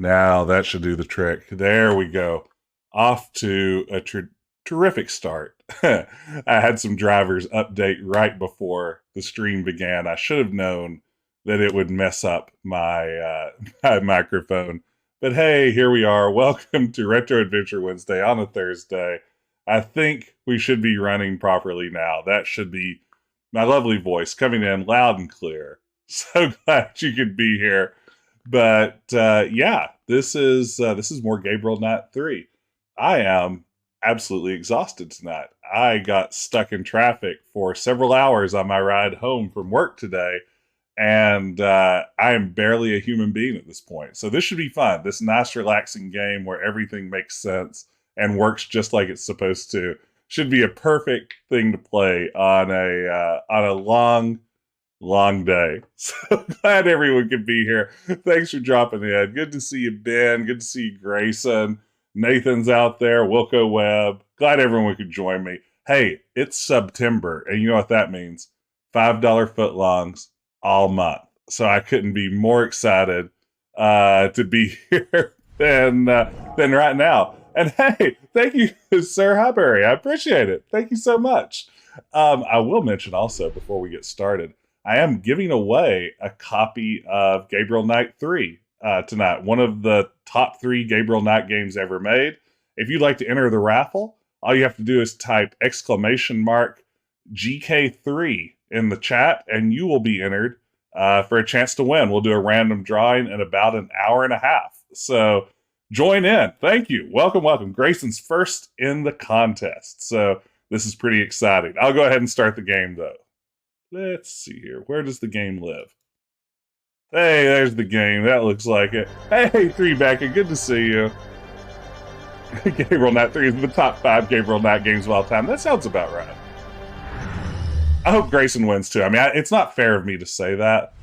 Now that should do the trick. There we go. Off to a terrific start. I had some drivers update right before the stream began. I should have known that it would mess up my microphone. But hey, here we are. Welcome to Retro Adventure Wednesday on a Thursday. I think we should be running properly now. That should be my lovely voice coming in loud and clear. So glad you could be here. But yeah, this is more Gabriel Knight 3. I am absolutely exhausted tonight. I got stuck in traffic for several hours on my ride home from work today, and I am barely a human being at this point. So this should be fun. This nice, relaxing game where everything makes sense and works just like it's supposed to should be a perfect thing to play on a long day. So glad everyone could be here. Thanks for dropping in. Good to see you, Ben. Good to see you, Grayson. Nathan's out there. Wilco Webb. Glad everyone could join me. Hey, it's September, and you know what that means. $5 footlongs all month. So I couldn't be more excited to be here than right now. And hey, thank you, Sir Highbury. I appreciate it. Thank you so much. I will mention also before we get started, I am giving away a copy of Gabriel Knight 3 tonight. One of the top 3 Gabriel Knight games ever made. If you'd like to enter the raffle, all you have to do is type !GK3 in the chat, and you will be entered for a chance to win. We'll do a random drawing in about an hour and a half. So join in. Thank you. Welcome, welcome. Grayson's first in the contest. So this is pretty exciting. I'll go ahead and start the game, though. Let's see here. Where does the game live? Hey, there's the game. That looks like it. Hey, 3 Becca. Good to see you. Gabriel Knight 3 is the top 5 Gabriel Knight games of all time. That sounds about right. I hope Grayson wins, too. I mean, it's not fair of me to say that,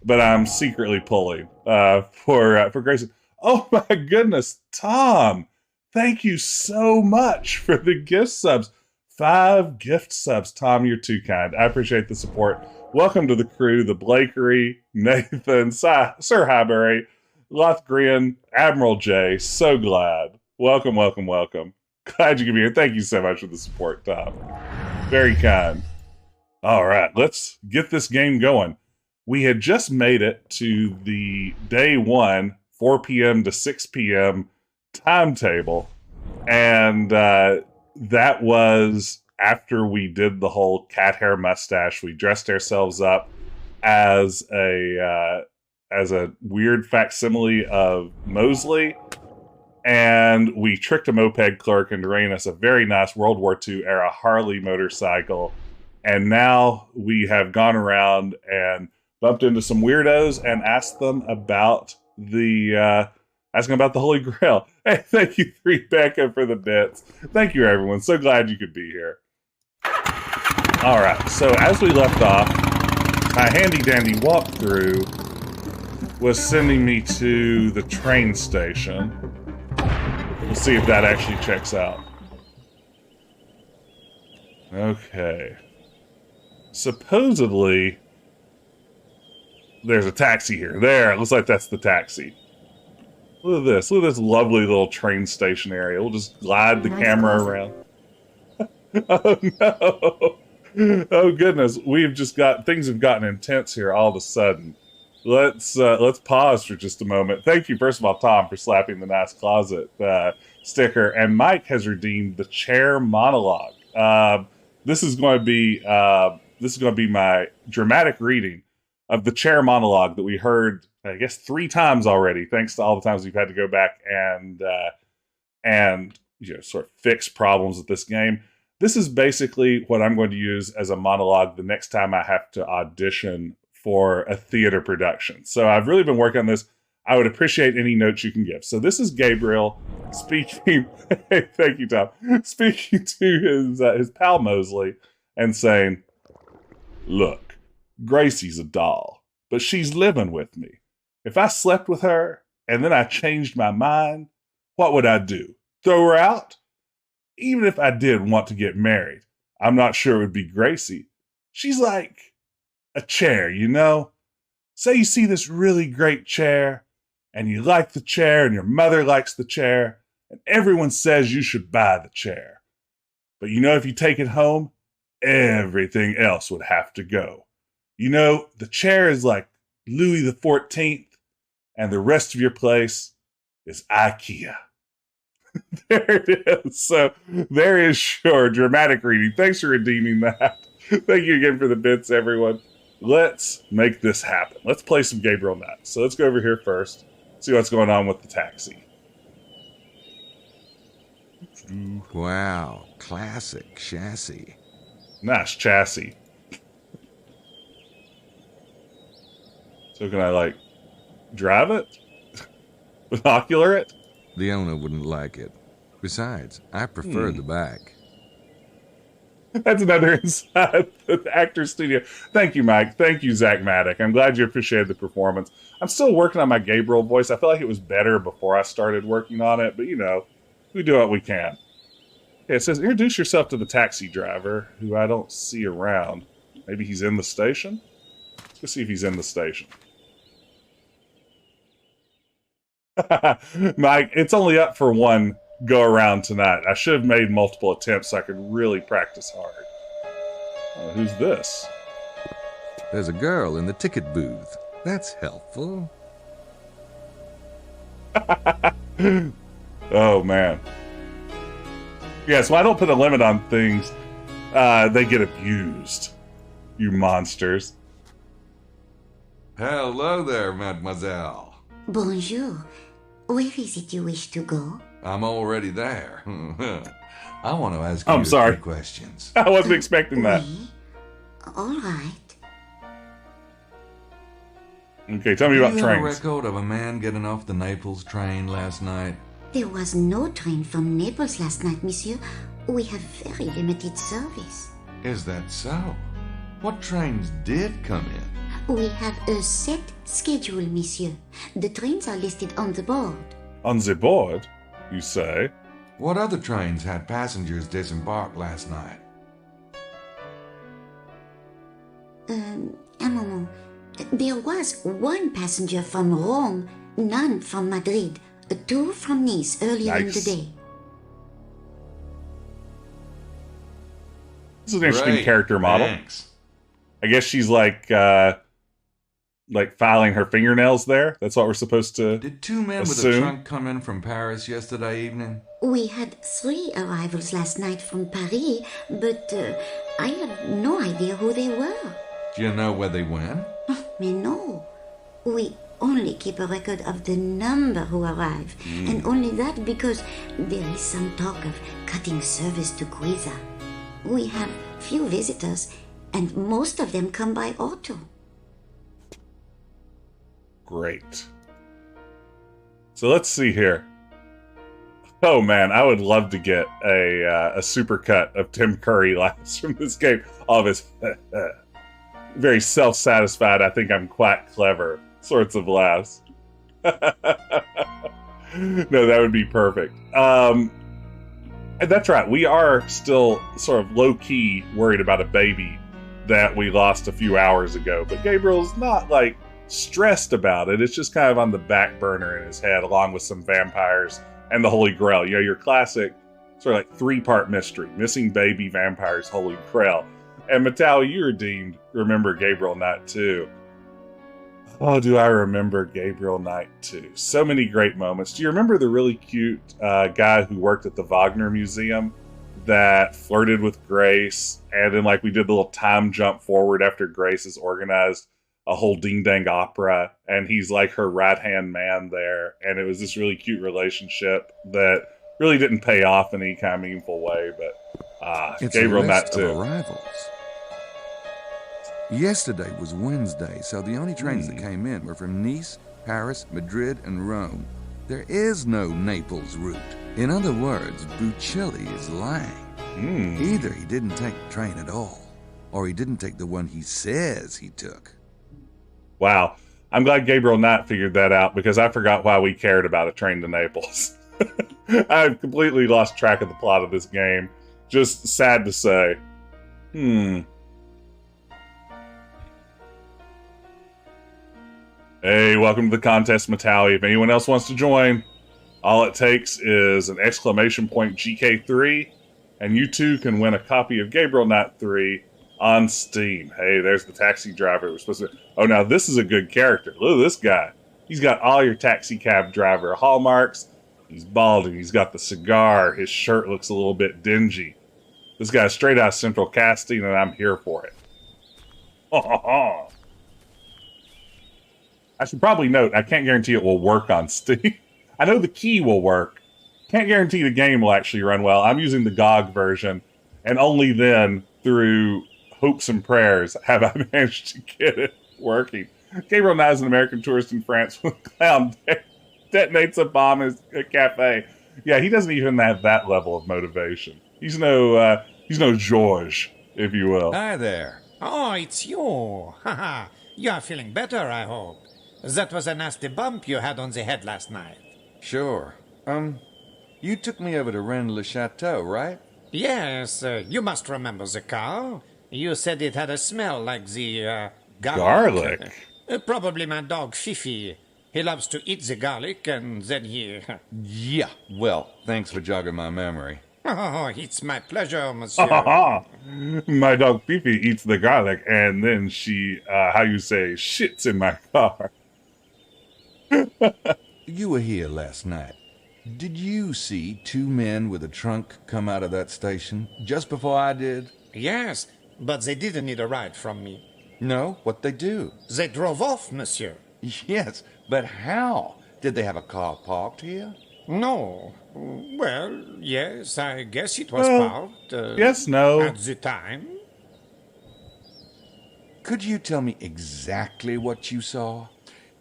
but I'm secretly pulling for Grayson. Oh, my goodness. Tom, thank you so much for the gift subs. 5 gift subs. Tom, you're too kind. I appreciate the support. Welcome to the crew, the Blakery, Nathan, Sir Highbury, Lothgren, Admiral J. So glad. Welcome, welcome, welcome. Glad you could be here. Thank you so much for the support, Tom. Very kind. All right, let's get this game going. We had just made it to the day 1, 4 p.m. to 6 p.m. timetable, and that was after we did the whole cat hair mustache. We dressed ourselves up as a weird facsimile of Mosley, and we tricked a moped clerk into renting us a very nice World War II era Harley motorcycle. And now we have gone around and bumped into some weirdos and asked them about the Holy Grail. Hey, thank you, 3 Becca, for the bits. Thank you, everyone. So glad you could be here. All right, so as we left off, my handy-dandy walkthrough was sending me to the train station. We'll see if that actually checks out. Okay. Supposedly, there's a taxi here. There, it looks like that's the taxi. Look at this. Look at this lovely little train station area. We'll just glide the camera around. Oh, no. Oh, goodness. Things have gotten intense here all of a sudden. Let's pause for just a moment. Thank you, first of all, Tom, for slapping the nice closet sticker. And Mike has redeemed the chair monologue. This is going to be my dramatic reading of the chair monologue that we heard, I guess, 3 times already, thanks to all the times we've had to go back and sort of fix problems with this game. This is basically what I'm going to use as a monologue the next time I have to audition for a theater production. So I've really been working on this. I would appreciate any notes you can give. So this is Gabriel speaking. Thank you, Tom. Speaking to his pal Mosley and saying, "Look, Gracie's a doll, but she's living with me. If I slept with her and then I changed my mind, what would I do? Throw her out? Even if I did want to get married, I'm not sure it would be Gracie. She's like a chair, you know? Say you see this really great chair, and you like the chair, and your mother likes the chair, and everyone says you should buy the chair. But if you take it home, everything else would have to go. The chair is like Louis the 14th, and the rest of your place is IKEA. There it is. So there is your dramatic reading. Thanks for redeeming that. Thank you again for the bits, everyone. Let's make this happen. Let's play some Gabriel Knight. So let's go over here first, see what's going on with the taxi. Wow, classic chassis. Nice chassis. So can I, drive it? Binocular it? The owner wouldn't like it. Besides, I prefer the back. That's another inside the actor's studio. Thank you, Mike. Thank you, Zach Maddock. I'm glad you appreciated the performance. I'm still working on my Gabriel voice. I feel like it was better before I started working on it, but we do what we can. Okay, it says, introduce yourself to the taxi driver, who I don't see around. Maybe he's in the station? Let's go see if he's in the station. Mike, it's only up for one go around tonight. I should have made multiple attempts so I could really practice hard. Who's this? There's a girl in the ticket booth. That's helpful. Oh, man. Yeah, so I don't put a limit on things. They get abused. You monsters. Hello there, mademoiselle. Bonjour. Where is it you wish to go? I'm already there. I want to ask you I'm sorry. a few questions. I wasn't expecting that. Oui. All right. Okay, tell me about Do you have a trains. record of a man getting off the Naples train last night? There was no train from Naples last night, monsieur. We have very limited service. Is that so? What trains did come in? We have a set schedule, monsieur. The trains are listed on the board. On the board, you say? What other trains had passengers disembark last night? A moment. There was one passenger from Rome, none from Madrid, two from Nice earlier in the day. This is an interesting character model. Thanks. I guess she's like filing her fingernails there. That's what we're supposed to Did two men with assume. a trunk come in from Paris yesterday evening? We had 3 arrivals last night from Paris, but I have no idea who they were. Do you know where they went? Mais no. We only keep a record of the number who arrive, and only that because there is some talk of cutting service to Guisa. We have few visitors, and most of them come by auto. Great. So let's see here. Oh man, I would love to get a supercut of Tim Curry laughs from this game. All of his very self-satisfied, I think I'm quite clever sorts of laughs. No, that would be perfect. And that's right, we are still sort of low-key worried about a baby that we lost a few hours ago, but Gabriel's not stressed about it. It's just kind of on the back burner in his head, along with some vampires and the Holy Grail. Your classic sort of 3-part mystery: missing baby, vampires, Holy Grail. And Mattel, you redeemed Remember Gabriel Knight 2. Oh, do I remember Gabriel Knight 2? So many great moments. Do you remember the really cute guy who worked at the Wagner Museum that flirted with Grace, and then we did the little time jump forward after Grace has organized a whole ding-dang opera, and he's her right-hand man there, and it was this really cute relationship that really didn't pay off in any kind of meaningful way, but It's Gabriel a Knight list 2. of arrivals. Yesterday was Wednesday, so the only trains that came in were from Nice, Paris, Madrid, and Rome. There is no Naples route. In other words, Buccelli is lying. Either he didn't take the train at all, or he didn't take the one he says he took. Wow. I'm glad Gabriel Knight figured that out, because I forgot why we cared about a train to Naples. I've completely lost track of the plot of this game. Just sad to say. Hey, welcome to the contest, Matali. If anyone else wants to join, all it takes is an exclamation point GK3, and you too can win a copy of Gabriel Knight 3 on Steam. Hey, there's the taxi driver. We're supposed to. Oh, now this is a good character. Look at this guy. He's got all your taxi cab driver hallmarks. He's balding. He's got the cigar. His shirt looks a little bit dingy. This guy's straight out of Central Casting, and I'm here for it. I should probably note, I can't guarantee it will work on Steam. I know the key will work. Can't guarantee the game will actually run well. I'm using the GOG version, and only then, through hopes and prayers, have I managed to get it working. Gabriel Knight is an American tourist in France when a clown detonates a bomb in a cafe. Yeah, he doesn't even have that level of motivation. He's no George, if you will. Hi there. Oh, it's you. Haha. You are feeling better, I hope. That was a nasty bump you had on the head last night. Sure. You took me over to Rennes-le-Chateau, right? Yes, you must remember the car. You said it had a smell like the, Garlic? Probably my dog, Fifi. He loves to eat the garlic and then he... Yeah. Well, thanks for jogging my memory. Oh, it's my pleasure, monsieur. My dog Fifi eats the garlic, and then she, shits in my car. You were here last night. Did you see two men with a trunk come out of that station just before I did? Yes, but they didn't need a ride from me. No? What'd they do? They drove off, monsieur. Yes, but how? Did they have a car parked here? No. Well, yes, I guess it was parked. Yes, no. At the time. Could you tell me exactly what you saw?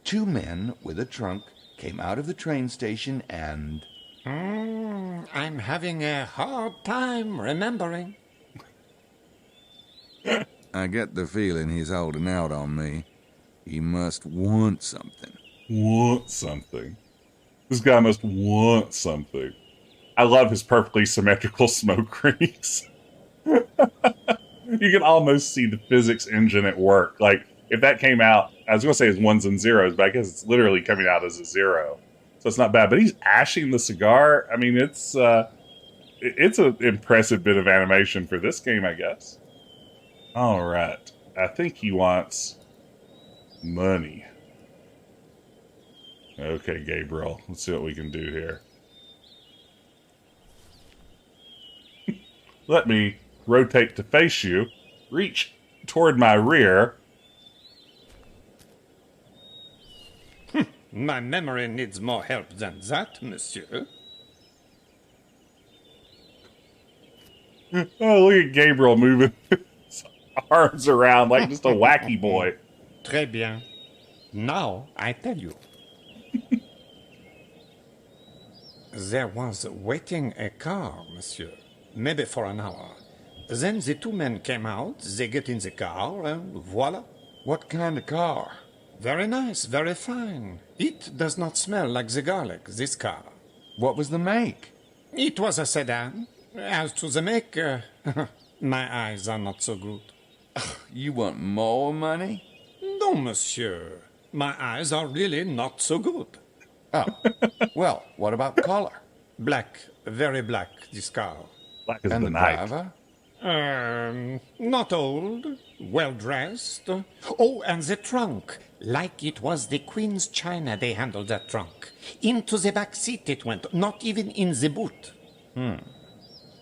Two men with a trunk came out of the train station and... I'm having a hard time remembering. I get the feeling he's holding out on me. He must want something. Want something. This guy must want something. I love his perfectly symmetrical smoke rings. You can almost see the physics engine at work. Like, if that came out, I was going to say it's ones and zeros, but I guess it's literally coming out as a zero. So it's not bad. But he's ashing the cigar. I mean, it's an impressive bit of animation for this game, I guess. All right. I think he wants money. Okay, Gabriel. Let's see what we can do here. Let me rotate to face you, reach toward my rear. My memory needs more help than that, monsieur. Oh, look at Gabriel moving his arms around like just a wacky boy. Très bien. Now, I tell you. There was waiting a car, monsieur. Maybe for an hour. Then the two men came out, they get in the car, and voila. What kind of car? Very nice, very fine. It does not smell like the garlic, this car. What was the make? It was a sedan. As to the make, my eyes are not so good. You want more money? No, monsieur. My eyes are really not so good. Oh, well, what about color? Black, very black, this car. Black as And the the night. driver? Not old, well dressed. Oh, and the trunk. Like it was the Queen's china they handled that trunk. Into the back seat it went, not even in the boot.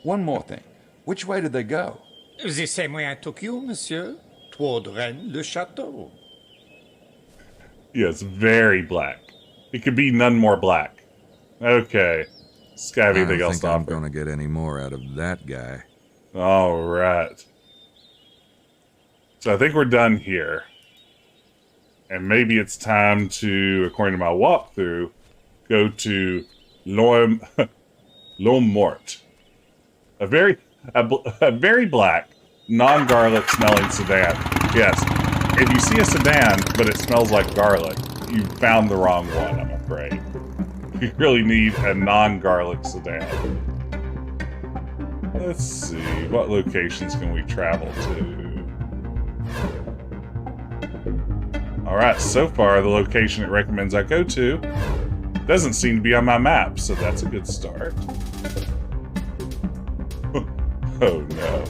One more thing. Which way did they go? The same way I took you, monsieur, toward Rennes-le-Chateau. Yes, very black. It could be none more black. Okay. It's got anything else to I'm offer. going to get any more out of that guy. All right. So I think we're done here. And maybe it's time to, according to my walkthrough, go to L'Homme Mort. A very black, non-garlic smelling sedan. Yes, if you see a sedan, but it smells like garlic, you found the wrong one, I'm afraid. You really need a non-garlic sedan. Let's see, what locations can we travel to? Alright, so far the location it recommends I go to doesn't seem to be on my map, so that's a good start. Oh no.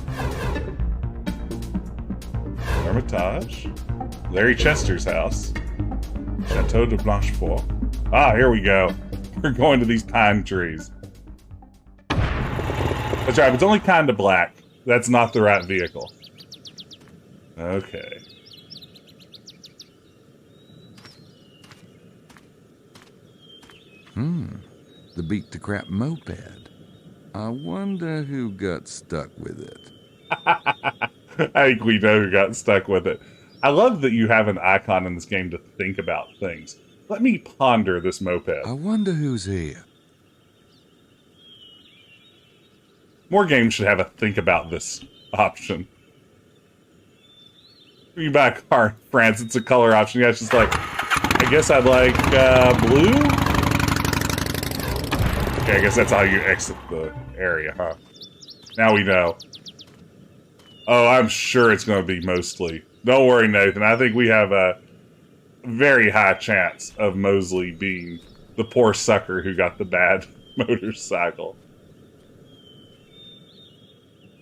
Hermitage. Larry Chester's house. Chateau de Blanchefort. Ah, here we go. We're going to these pine trees. That's right, it's only kind of black. That's not the right vehicle. Okay. The beat-to-crap moped. I wonder who got stuck with it. I think we know who got stuck with it. I love that you have an icon in this game to think about things. Let me ponder this moped. I wonder who's here. More games should have a think about this option. When you buy a car in France, it's a color option. Yeah, it's just like, I guess I'd like blue? Okay, I guess that's how you exit the area, huh? Now we know. Oh, I'm sure it's going to be mostly. Don't worry, Nathan. I think we have a very high chance of Mosley being the poor sucker who got the bad motorcycle.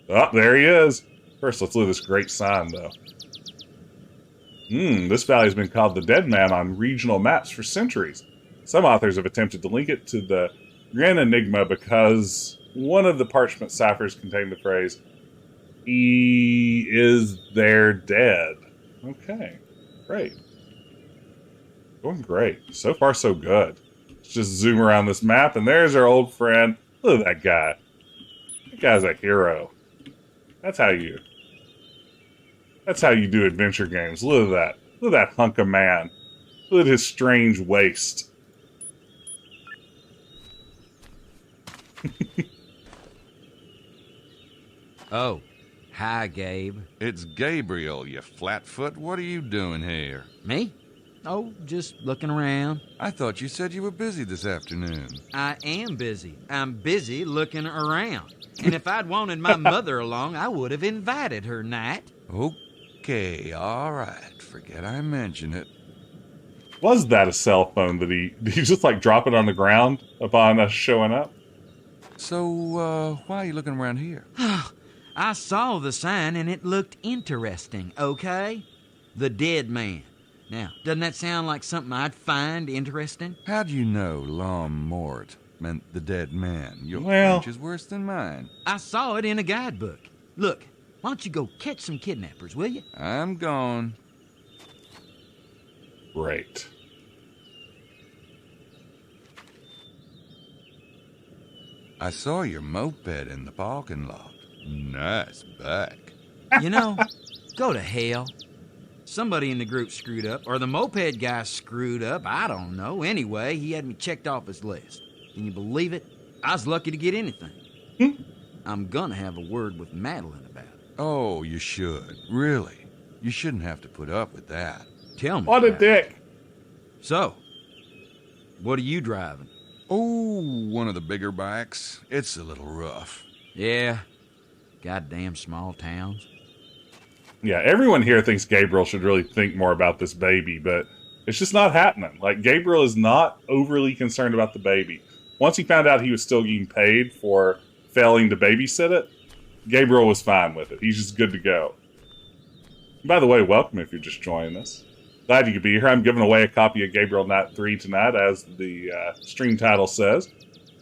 Oh, there he is. First, let's look at this great sign, though. This valley has been called the Dead Man on regional maps for centuries. Some authors have attempted to link it to the Grand Enigma because one of the parchment ciphers contained the phrase, "He is there dead." Okay, great. Going great. So far, so good. Let's just zoom around this map, and there's our old friend. Look at that guy. That guy's a hero. That's how you do adventure games. Look at that. Look at that hunk of man. Look at his strange waist. Oh, hi, Gabe. It's Gabriel, you flatfoot. What are you doing here? Me? Oh, just looking around. I thought you said you were busy this afternoon. I am busy. I'm busy looking around. And if I'd wanted my mother along, I would have invited her, Knight. Okay, all right. Forget I mentioned it. Was that a cell phone that did he just like drop it on the ground upon us showing up? So, why are you looking around here? I saw the sign and it looked interesting, okay? The Dead Man. Now, doesn't that sound like something I'd find interesting? How do you know l'homme mort meant the dead man? Your Well- French is worse than mine. I saw it in a guidebook. Look, why don't you go catch some kidnappers, will you? I'm gone. Great. I saw your moped in the parking lot. Nice back. You know, go to hell. Somebody in the group screwed up, or the moped guy screwed up. I don't know. Anyway, he had me checked off his list. Can you believe it? I was lucky to get anything. I'm gonna have a word with Madeline about it. Oh, you should. Really. You shouldn't have to put up with that. Tell me What a about it. dick. So, what are you driving? Oh, one of the bigger bikes. It's a little rough. Yeah, goddamn small towns. Yeah, everyone here thinks Gabriel should really think more about this baby, but it's just not happening. Like, Gabriel is not overly concerned about the baby. Once he found out he was still getting paid for failing to babysit it, Gabriel was fine with it. He's just good to go. And by the way, welcome if you're just joining us. Glad you could be here. I'm giving away a copy of Gabriel Knight 3 tonight, as the stream title says.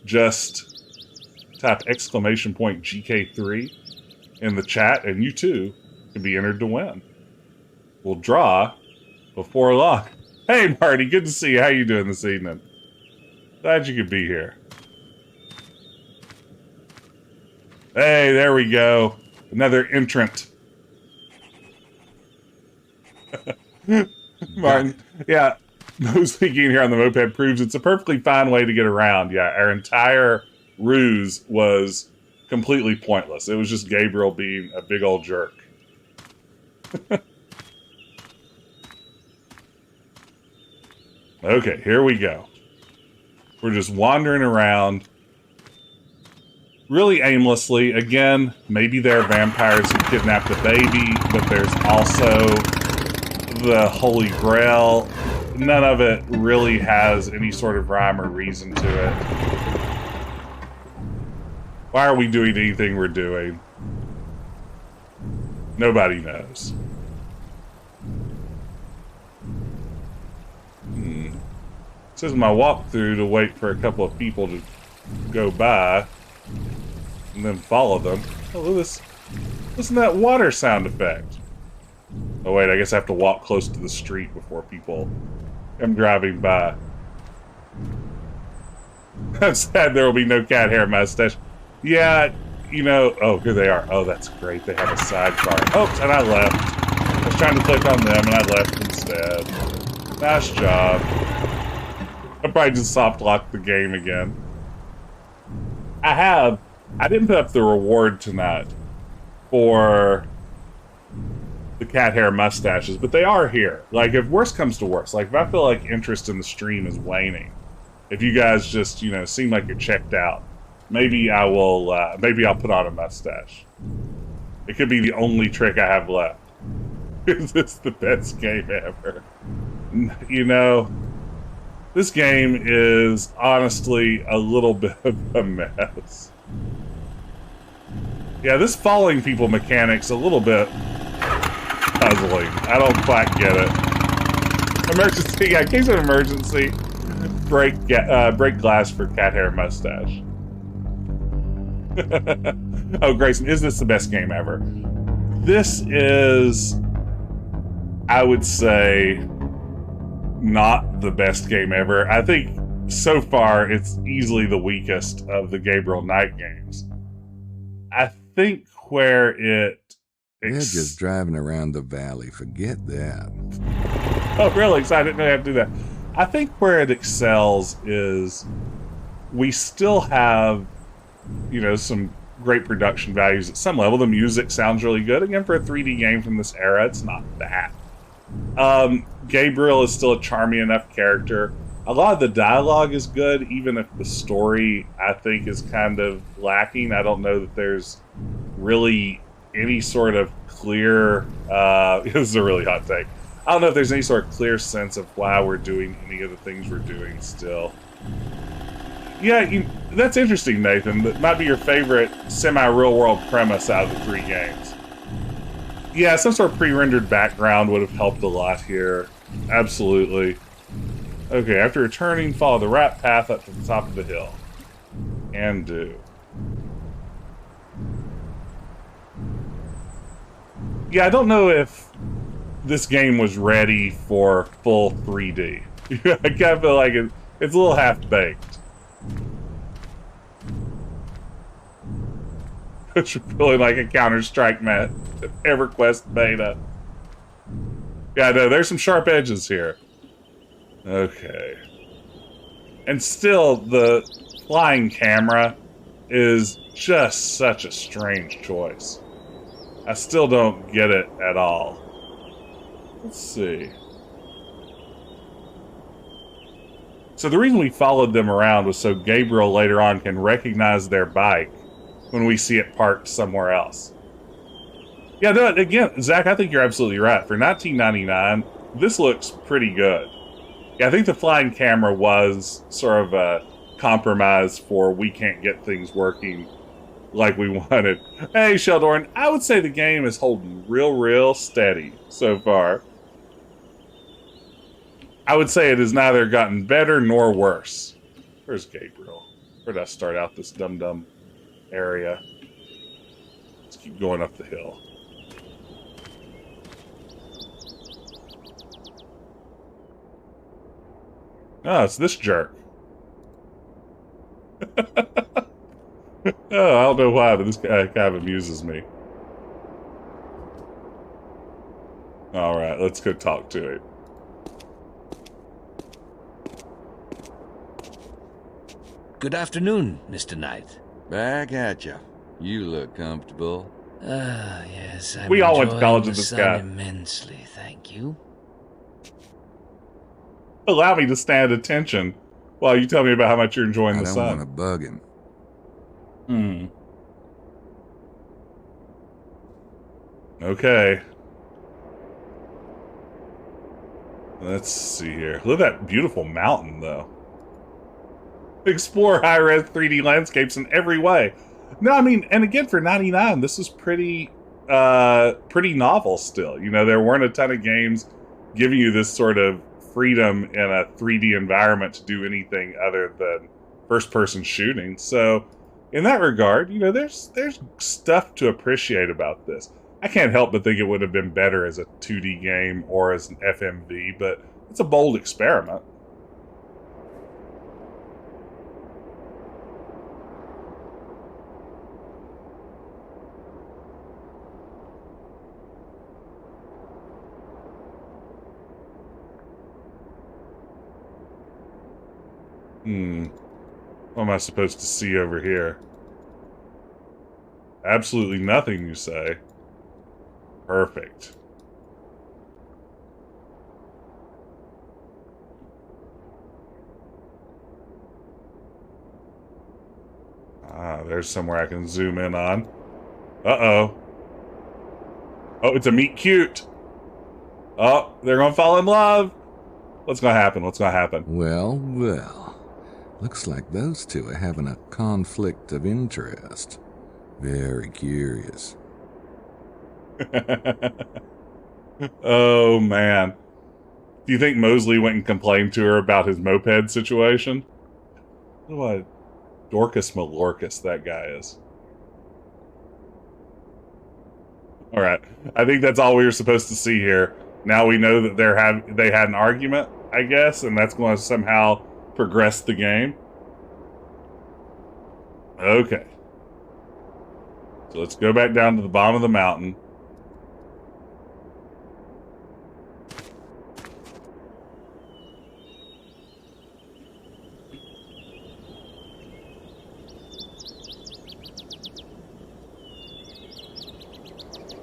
Just type !GK3 in the chat, and you too can be entered to win. We'll draw before long. Hey, Marty, good to see you. How you doing this evening? Glad you could be here. Hey, there we go. Another entrant. Martin, yeah, Mosley getting here on the moped proves it's a perfectly fine way to get around. Yeah, our entire ruse was completely pointless. It was just Gabriel being a big old jerk. Okay, here we go. We're just wandering around really aimlessly. Again, maybe there are vampires who kidnapped a baby, but there's also the Holy Grail. None of it really has any sort of rhyme or reason to it. Why are we doing anything we're doing? Nobody knows. This is my walkthrough to wait for a couple of people to go by and then follow them. Oh, listen to that water sound effect. Oh wait, I guess I have to walk close to the street before people come driving by. I'm sad there will be no cat hair mustache. Yeah, you know, oh, here they are. Oh, that's great. They have a sidecar. Oh, and I left. I was trying to click on them and I left instead. Nice job. I probably just soft locked the game again. I didn't put up the reward tonight for the cat hair mustaches, but they are here. Like, if worse comes to worse, like, if I feel like interest in the stream is waning, if you guys just, you know, seem like you're checked out, maybe I will, maybe I'll put on a mustache. It could be the only trick I have left. Is this the best game ever? You know, this game is honestly a little bit of a mess. Yeah, this following people mechanic's a little bit puzzling. I don't quite get it. Emergency, yeah, in case of emergency, break glass for cat hair mustache. Oh, Grayson, is this the best game ever? This is, I would say, not the best game ever. I think so far it's easily the weakest of the Gabriel Knight games. I think where it... They're just driving around the valley. Forget that. Oh, really? So I didn't know how to do that. I think where it excels is we still have, you know, some great production values at some level. The music sounds really good. Again, for a 3D game from this era, it's not bad. Gabriel is still a charming enough character. A lot of the dialogue is good, even if the story, I think, is kind of lacking. I don't know that there's really any sort of clear, this is a really hot take. I don't know if there's any sort of clear sense of why we're doing any of the things we're doing still. Yeah, that's interesting, Nathan. That might be your favorite semi-real world premise out of the 3 games. Yeah, some sort of pre-rendered background would have helped a lot here. Absolutely. Okay, after returning, follow the rat path up to the top of the hill. And do. Yeah, I don't know if this game was ready for full 3D. I kind of feel like it's a little half-baked. It's really like a Counter-Strike map. EverQuest beta. Yeah, no, there's some sharp edges here. Okay. And still, the flying camera is just such a strange choice. I still don't get it at all. Let's see. So the reason we followed them around was so Gabriel later on can recognize their bike when we see it parked somewhere else. Yeah, no, again, Zach, I think you're absolutely right. For 1999, this looks pretty good. Yeah, I think the flying camera was sort of a compromise for we can't get things working like we wanted. Hey, Sheldorn, I would say the game is holding real steady so far. I would say it has neither gotten better nor worse. Where's Gabriel? Where did I start out this dum-dum area? Let's keep going up the hill. Oh, it's this jerk. Oh, I don't know why, but this guy kind of amuses me. Alright, let's go talk to him. Good afternoon, Mr. Knight. Back at you. You look comfortable. Yes, I'm We all went to college enjoying with the this sun guy. immensely, thank you. Allow me to stand at attention while you tell me about how much you're enjoying I the don't sun. want to bug him. Okay. Let's see here. Look at that beautiful mountain, though. Explore high-res 3D landscapes in every way. No, I mean, and again, for 99, this is pretty novel still. You know, there weren't a ton of games giving you this sort of freedom in a 3D environment to do anything other than first-person shooting. So, in that regard, you know, there's stuff to appreciate about this. I can't help but think it would have been better as a 2D game or as an FMV, but it's a bold experiment. What am I supposed to see over here? Absolutely nothing, you say. Perfect. Ah, there's somewhere I can zoom in on. Uh-oh. Oh, it's a meet cute. Oh, they're gonna fall in love. What's gonna happen? What's gonna happen? Well, well. Looks like those two are having a conflict of interest. Very curious. Oh, man. Do you think Mosley went and complained to her about his moped situation? What a Dorcas Malorcas that guy is. Alright, I think that's all we were supposed to see here. Now we know that they had an argument, I guess, and that's going to somehow progress the game. Okay. So let's go back down to the bottom of the mountain.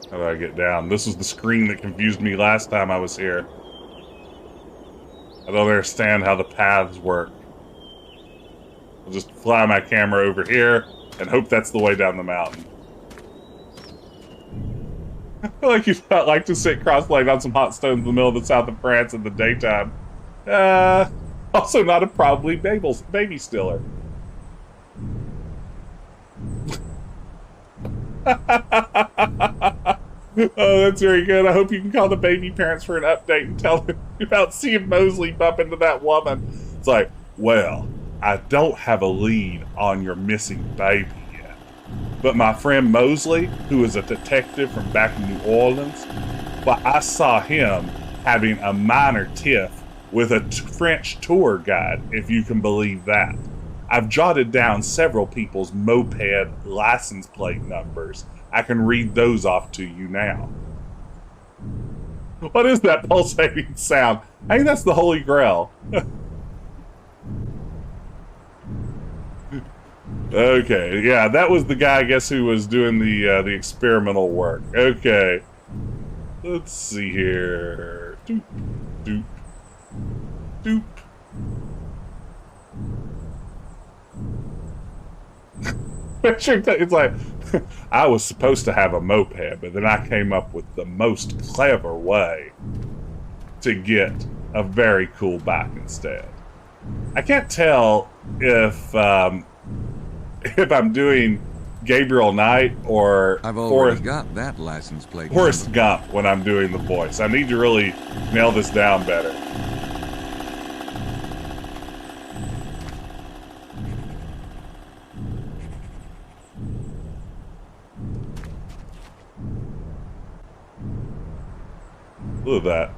How do I get down? This was the screen that confused me last time I was here. I don't understand how the paths work. I'll just fly my camera over here and hope that's the way down the mountain. I feel like you'd not like to sit cross-legged on some hot stones in the middle of the south of France in the daytime. Also not a probably baby stiller. Oh, that's very good. I hope you can call the baby parents for an update and tell them about seeing Mosley bump into that woman. It's like, well, I don't have a lead on your missing baby yet. But my friend Mosley, who is a detective from back in New Orleans, well, I saw him having a minor tiff with a French tour guide, if you can believe that. I've jotted down several people's moped license plate numbers. I can read those off to you now. What is that pulsating sound? I think that's the Holy Grail. Okay, yeah, that was the guy, I guess, who was doing the experimental work. Okay. Let's see here. Doop, doop, doop. It's like, I was supposed to have a moped, but then I came up with the most clever way to get a very cool bike instead. I can't tell if I'm doing Gabriel Knight or I've already got that license plate. Forrest Gump when I'm doing the voice. I need to really nail this down better. Look at that.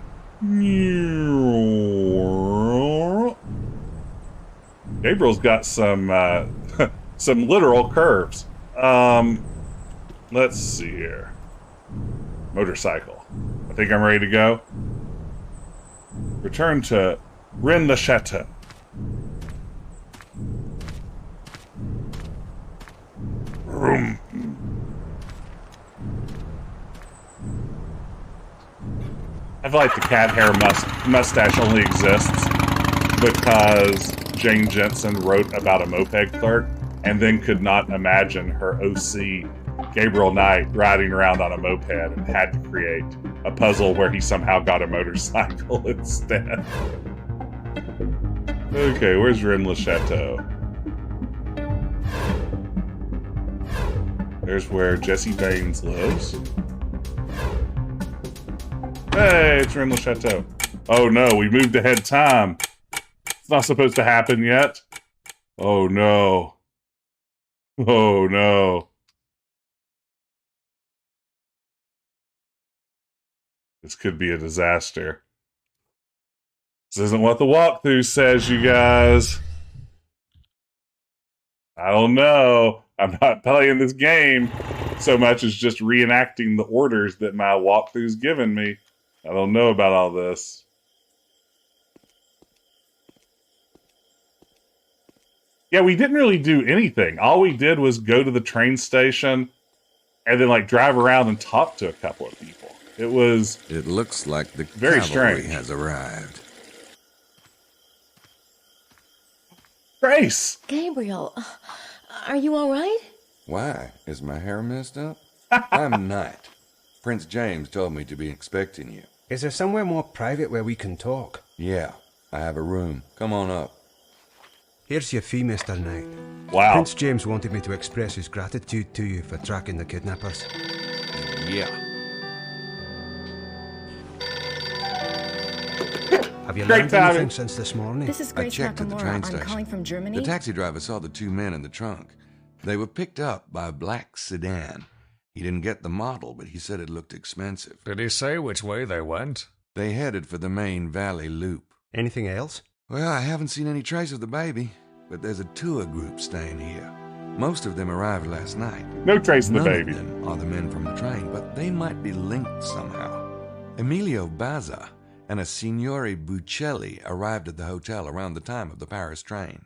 Gabriel's got some some literal curves. Let's see here. Motorcycle. I think I'm ready to go. Return to Rennes-le-Château. Vroom. I feel like the cat hair mustache only exists because Jane Jensen wrote about a moped clerk, and then could not imagine her OC, Gabriel Knight, riding around on a moped and had to create a puzzle where he somehow got a motorcycle instead. Okay, where's Rennes Le Chateau? There's where Jesse Baines lives. Hey, it's Rennes Le Chateau. Oh no, we moved ahead time. It's not supposed to happen yet. Oh no. Oh no. This could be a disaster. This isn't what the walkthrough says, you guys. I don't know. I'm not playing this game so much as just reenacting the orders that my walkthrough's given me. I don't know about all this. Yeah, we didn't really do anything. All we did was go to the train station and then like drive around and talk to a couple of people. It looks like the very cavalry strange. has arrived. Grace! Gabriel, are you all right? Why? Is my hair messed up? I'm Knight. Prince James told me to be expecting you. Is there somewhere more private where we can talk? Yeah, I have a room. Come on up. Here's your fee, Mr. Knight. Wow. Prince James wanted me to express his gratitude to you for tracking the kidnappers. Yeah. Have you Great learned timing. anything since this morning? This is I Grace checked at the Nakamura. train I'm station. calling from Germany. The taxi driver saw the two men in the trunk. They were picked up by a black sedan. He didn't get the model, but he said it looked expensive. Did he say which way they went? They headed for the main valley loop. Anything else? Well, I haven't seen any trace of the baby, but there's a tour group staying here. Most of them arrived last night. No trace of the None baby. of them are the men from the train, but they might be linked somehow. Emilio Bazza and a Signore Buccelli arrived at the hotel around the time of the Paris train.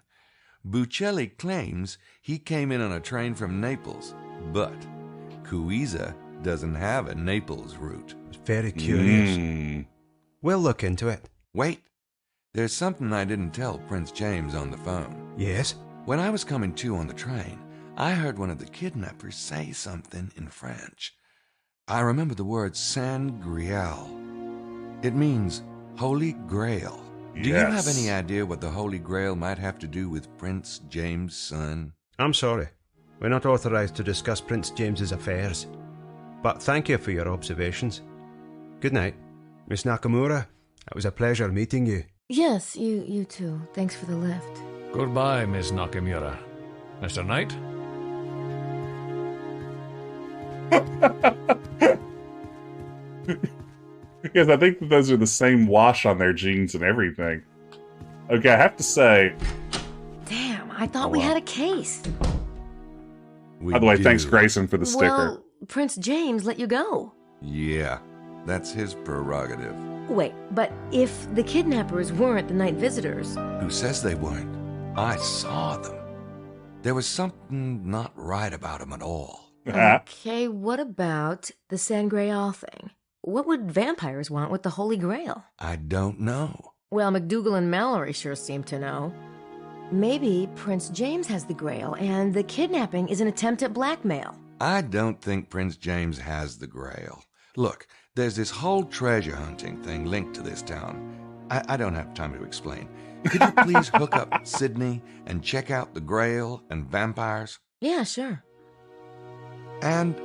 Buccelli claims he came in on a train from Naples, but Cuiza doesn't have a Naples route. Very curious. We'll look into it. Wait, there's something I didn't tell Prince James on the phone. Yes? When I was coming to on the train, I heard one of the kidnappers say something in French. I remember the word San Grial. It means Holy Grail. Do you have any idea what the Holy Grail might have to do with Prince James' son? I'm sorry. We're not authorized to discuss Prince James's affairs. But thank you for your observations. Good night. Miss Nakamura, it was a pleasure meeting you. Yes, you too. Thanks for the lift. Goodbye, Miss Nakamura. Mr. Knight? Because I think that those are the same wash on their jeans and everything. Okay, I have to say... Damn, I thought we had a case. By the way, thanks Grayson for the sticker. Well, Prince James let you go. Yeah, that's his prerogative. Wait, but if the kidnappers weren't the night visitors... Who says they weren't? I saw them. There was something not right about them at all. Okay, what about the San Grail thing? What would vampires want with the Holy Grail? I don't know. Well, McDougal and Mallory sure seem to know. Maybe Prince James has the Grail, and the kidnapping is an attempt at blackmail. I don't think Prince James has the Grail. Look, there's this whole treasure hunting thing linked to this town. I don't have time to explain. Could you please hook up Sydney and check out the Grail and vampires? Yeah, sure. And,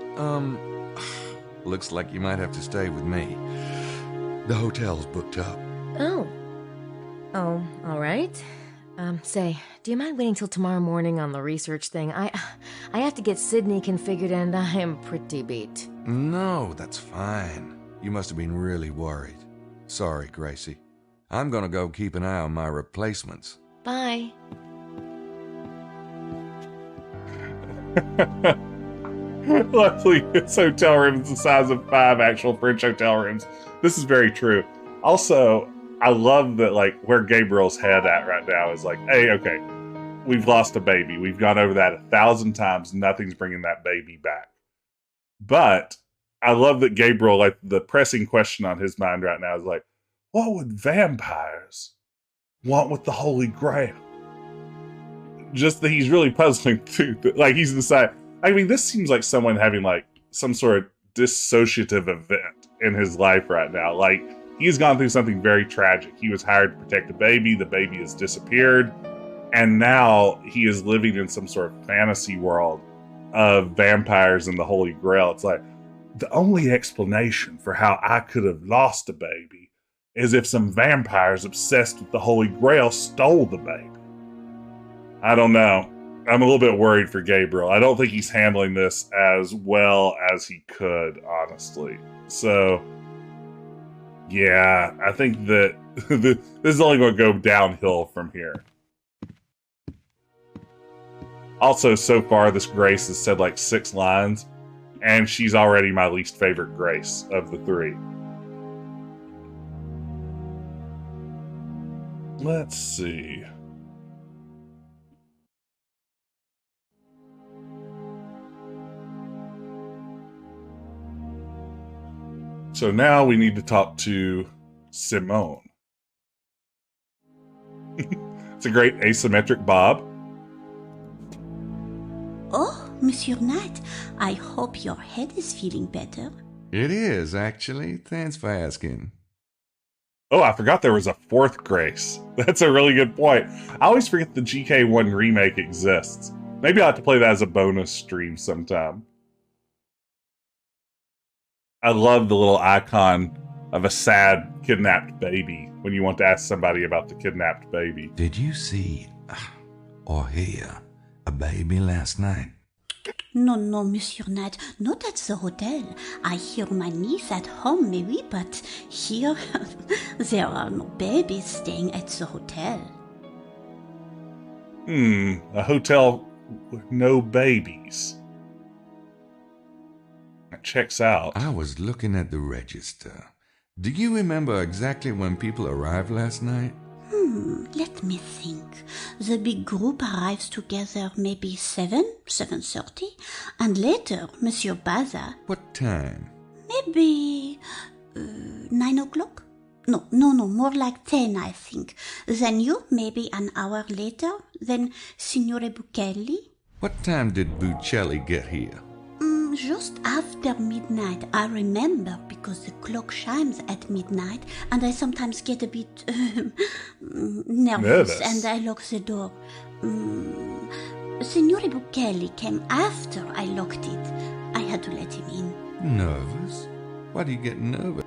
looks like you might have to stay with me. The hotel's booked up. Oh, all right. Say, do you mind waiting till tomorrow morning on the research thing? I have to get Sydney configured and I am pretty beat. No, that's fine. You must have been really worried. Sorry, Gracie. I'm gonna go keep an eye on my replacements. Bye. Luckily, this hotel room is the size of 5 actual French hotel rooms. This is very true. Also, I love that, like, where Gabriel's head at right now is like, hey, okay, we've lost a baby. We've gone over that 1,000 times. Nothing's bringing that baby back. But I love that Gabriel, like, the pressing question on his mind right now is like, what would vampires want with the Holy Grail? just that he's really puzzling too. Like he's decided. I mean, this seems like someone having like some sort of dissociative event in his life right now. Like he's gone through something very tragic. He was hired to protect a baby. The baby has disappeared. And now he is living in some sort of fantasy world of vampires and the Holy Grail. It's like, the only explanation for how I could have lost a baby is if some vampires obsessed with the Holy Grail stole the baby. I don't know. I'm a little bit worried for Gabriel. I don't think he's handling this as well as he could, honestly. So, yeah, I think that this is only going to go downhill from here. Also, so far, this Grace has said like 6 lines, and she's already my least favorite Grace of the 3. Let's see. So now we need to talk to Simone. It's a great asymmetric bob. Oh, Monsieur Knight, I hope your head is feeling better. It is, actually. Thanks for asking. Oh, I forgot there was a 4th Grace. That's a really good point. I always forget the GK1 remake exists. Maybe I'll have to play that as a bonus stream sometime. I love the little icon of a sad, kidnapped baby when you want to ask somebody about the kidnapped baby. Did you see or hear a baby last night? No, Monsieur Knight, not at the hotel. I hear my niece at home, maybe, but here there are no babies staying at the hotel. A hotel with no babies. That checks out. I was looking at the register. Do you remember exactly when people arrived last night? Let me think. The big group arrives together maybe 7:30, and later, Monsieur Baza. What time? Maybe 9 o'clock? No, more like 10, I think. Then you, maybe an hour later. Then Signore Buccelli. What time did Buccelli get here? Just after midnight. I remember because the clock chimes at midnight and I sometimes get a bit nervous and I lock the door. Signore Buccelli came after I locked it. I had to let him in. Nervous? Why do you get nervous?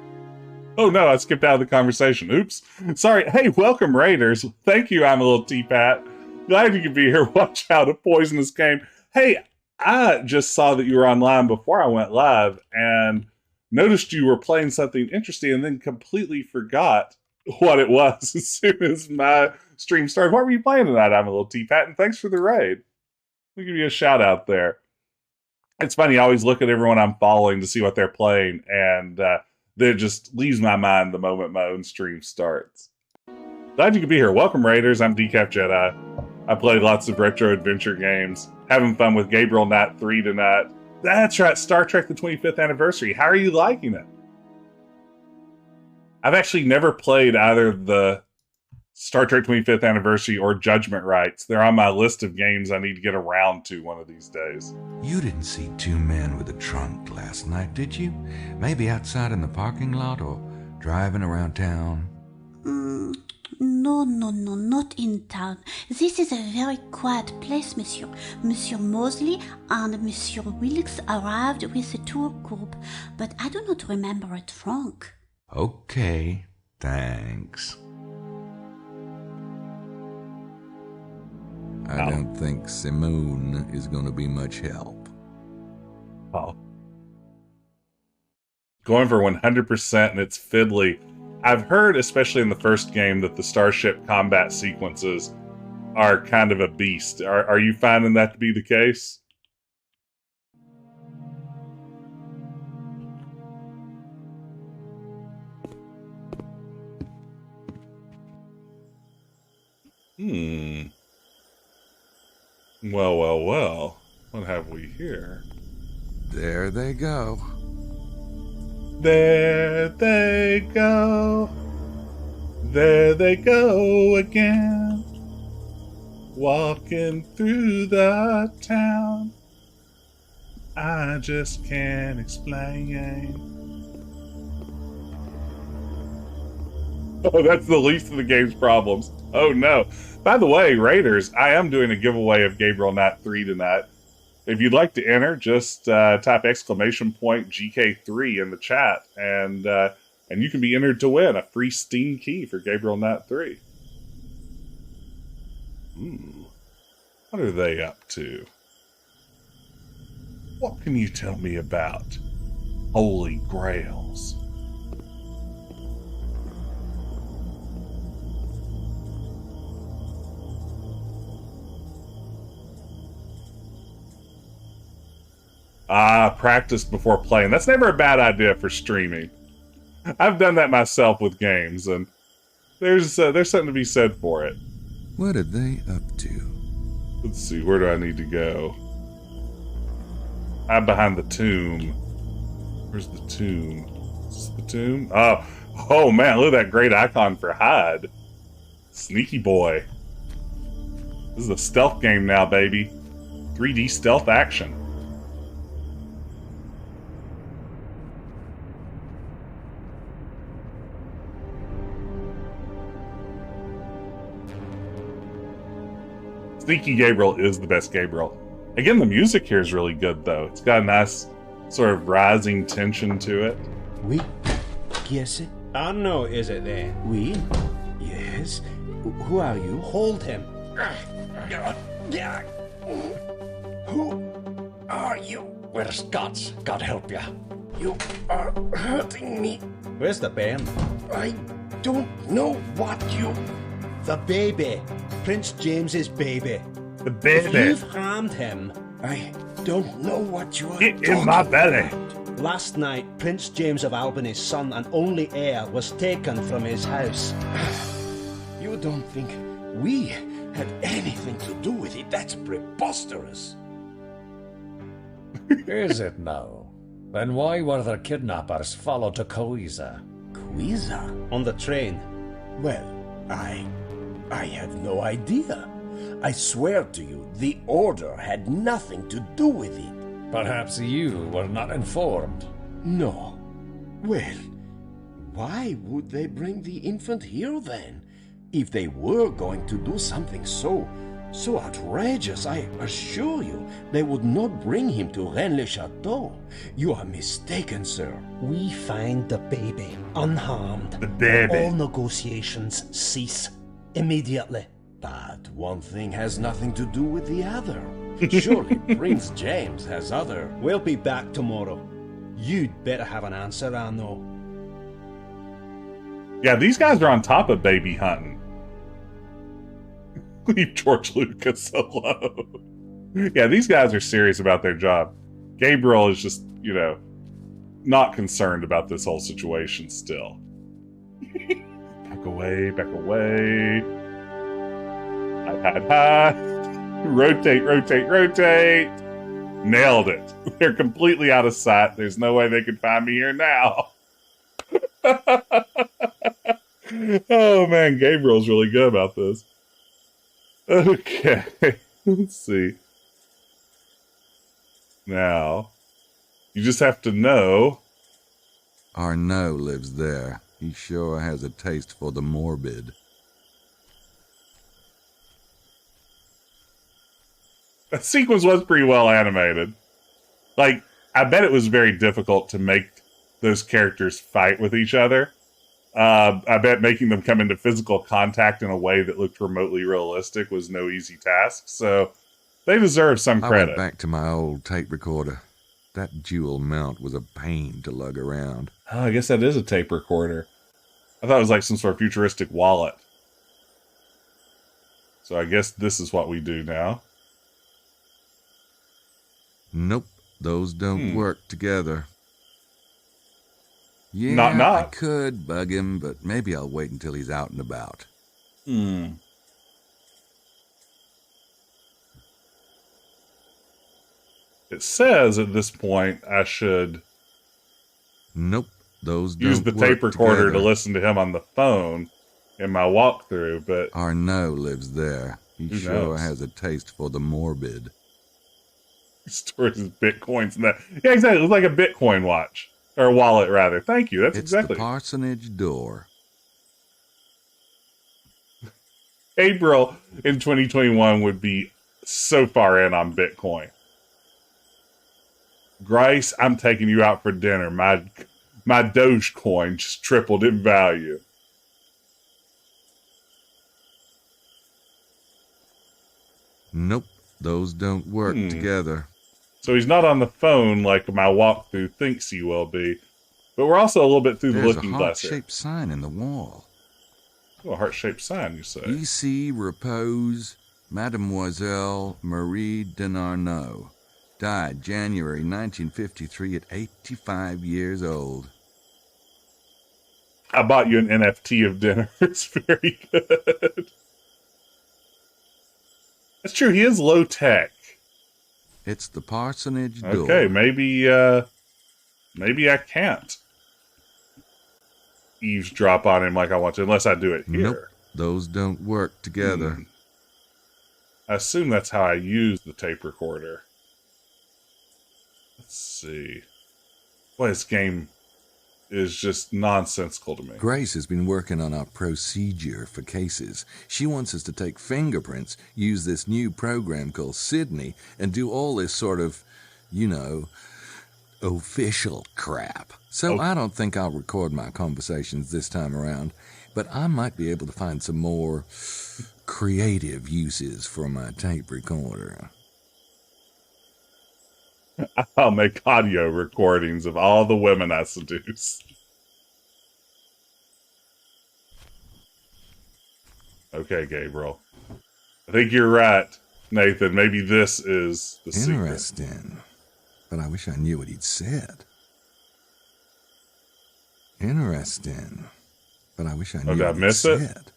Oh no, I skipped out of the conversation. Oops. Sorry. Hey, welcome Raiders. Thank you, I'm a little teapat. Glad you could be here. Watch out, a poisonous game. Hey, I just saw that you were online before I went live and noticed you were playing something interesting and then completely forgot what it was as soon as my stream started. What were you playing tonight? I'm a little teapat, and thanks for the raid. I'll give you a shout out there. It's funny, I always look at everyone I'm following to see what they're playing, and it just leaves my mind the moment my own stream starts. Glad you could be here. Welcome, Raiders. I'm Decaf Jedi. I played lots of retro adventure games. Having fun with Gabriel Knight 3 tonight. That's right, Star Trek the 25th anniversary. How are you liking it? I've actually never played either the Star Trek 25th anniversary or Judgment Rights. They're on my list of games I need to get around to one of these days. You didn't see 2 men with a trunk last night, did you? Maybe outside in the parking lot or driving around town? No, not in town. This is a very quiet place, monsieur. Monsieur Mosley and Monsieur Wilkes arrived with the tour group, but I do not remember a trunk. Okay, thanks. I don't think Simone is going to be much help. Oh. Going for 100% and it's fiddly. I've heard, especially in the first game, that the starship combat sequences are kind of a beast. Are you finding that to be the case? Well. What have we here? There they go. There they go. There they go again. Walking through the town, I just can't explain. Oh, that's the least of the game's problems. Oh no. By the way, Raiders, I am doing a giveaway of Gabriel Knight 3 tonight. If you'd like to enter, just type !GK3 in the chat, and you can be entered to win a free Steam key for Gabriel Knight 3. What are they up to? What can you tell me about Holy Grails? Practice before playing. That's never a bad idea for streaming. I've done that myself with games, and there's something to be said for it. What are they up to? Let's see, where do I need to go? I'm behind the tomb. Where's the tomb? Is this the tomb? Oh man, look at that great icon for hide. Sneaky boy. This is a stealth game now, baby. 3D stealth action. Sneaky Gabriel is the best Gabriel. Again, the music here is really good, though. It's got a nice sort of rising tension to it. Oui. Qui est-ce? Arno, is it there? Oui. Yes. Who are you? Hold him. Who are you? We're Scots, God help ya. You are hurting me. Where's the band? I don't know what you... The baby. Prince James's baby. The baby. You've harmed him. I don't know what you are Get in my belly. about. Last night, Prince James of Albany's son and only heir was taken from his house. You don't think we had anything to do with it? That's preposterous. Is it now? Then why were the kidnappers followed to Coisa? Quiza? On the train. Well, I have no idea. I swear to you, the Order had nothing to do with it. Perhaps you were not informed. No. Well, why would they bring the infant here then? If they were going to do something so outrageous, I assure you, they would not bring him to Rennes-le-Château. You are mistaken, sir. We find the baby unharmed. The baby. All negotiations cease immediately. But one thing has nothing to do with the other. Surely Prince James has other... We'll be back tomorrow. You'd better have an answer, Arno. Yeah, these guys are on top of baby hunting. Leave George Lucas alone. Yeah, these guys are serious about their job. Gabriel is just, not concerned about this whole situation still. Back away, back away. Hide. Rotate, rotate, rotate. Nailed it. They're completely out of sight. There's no way they can find me here now. Oh man, Gabriel's really good about this. Okay, let's see. Now, you just have to know. Arnaud lives there. He sure has a taste for the morbid. That sequence was pretty well animated. Like, I bet it was very difficult to make those characters fight with each other. I bet making them come into physical contact in a way that looked remotely realistic was no easy task, so they deserve some credit. I went back to my old tape recorder. That jewel mount was a pain to lug around. Oh, I guess that is a tape recorder. I thought it was like some sort of futuristic wallet. So I guess this is what we do now. Nope, those don't work together. Yeah, Not. I could bug him, but maybe I'll wait until he's out and about. It says at this point I should... Nope, those don't use the work tape recorder together. to listen to him on the phone in my walkthrough, but... Arnaud lives there. He Who sure knows? has a taste for the morbid. He stores his bitcoins in that. Yeah, exactly. It was like a Bitcoin watch. Or wallet, rather. Thank you. That's It's exactly. the parsonage door. April in 2021 would be so far in on Bitcoin. Grace, I'm taking you out for dinner. My Dogecoin just tripled in value. Nope, those don't work together. So he's not on the phone like my walkthrough thinks he will be. But we're also a little bit through the There's looking a glass here. heart-shaped sign in the wall. Oh, a heart-shaped sign, you say? Ici repose Mademoiselle Marie Denarnaud. Died January 1953 at 85 years old. I bought you an NFT of dinner. It's very good. That's true. He is low tech. It's the parsonage door. Okay, maybe I can't eavesdrop on him like I want to, unless I do it here. Nope, those don't work together. I assume that's how I use the tape recorder. Let's see. Boy, this game is just nonsensical to me. Grace has been working on our procedure for cases. She wants us to take fingerprints, use this new program called Sydney, and do all this sort of, you know, official crap. So I don't think I'll record my conversations this time around, but I might be able to find some more creative uses for my tape recorder. I'll make audio recordings of all the women I seduce. Okay, Gabriel. I think you're right, Nathan. Maybe this is the secret. Interesting. But I wish I knew what he'd said. Interesting. But I wish I knew Did I what he'd miss it? said.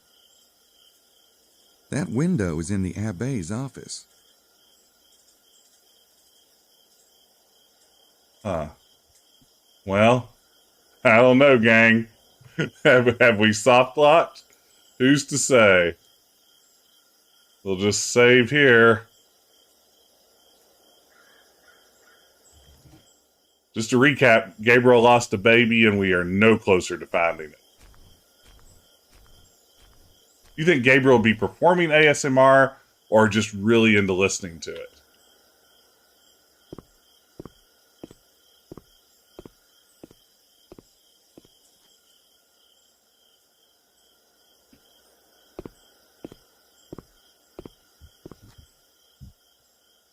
That window is in the Abbe's office. Huh. Well, I don't know, gang. have we soft locked? Who's to say? We'll just save here. Just to recap, Gabriel lost a baby and we are no closer to finding it. You think Gabriel will be performing ASMR or just really into listening to it?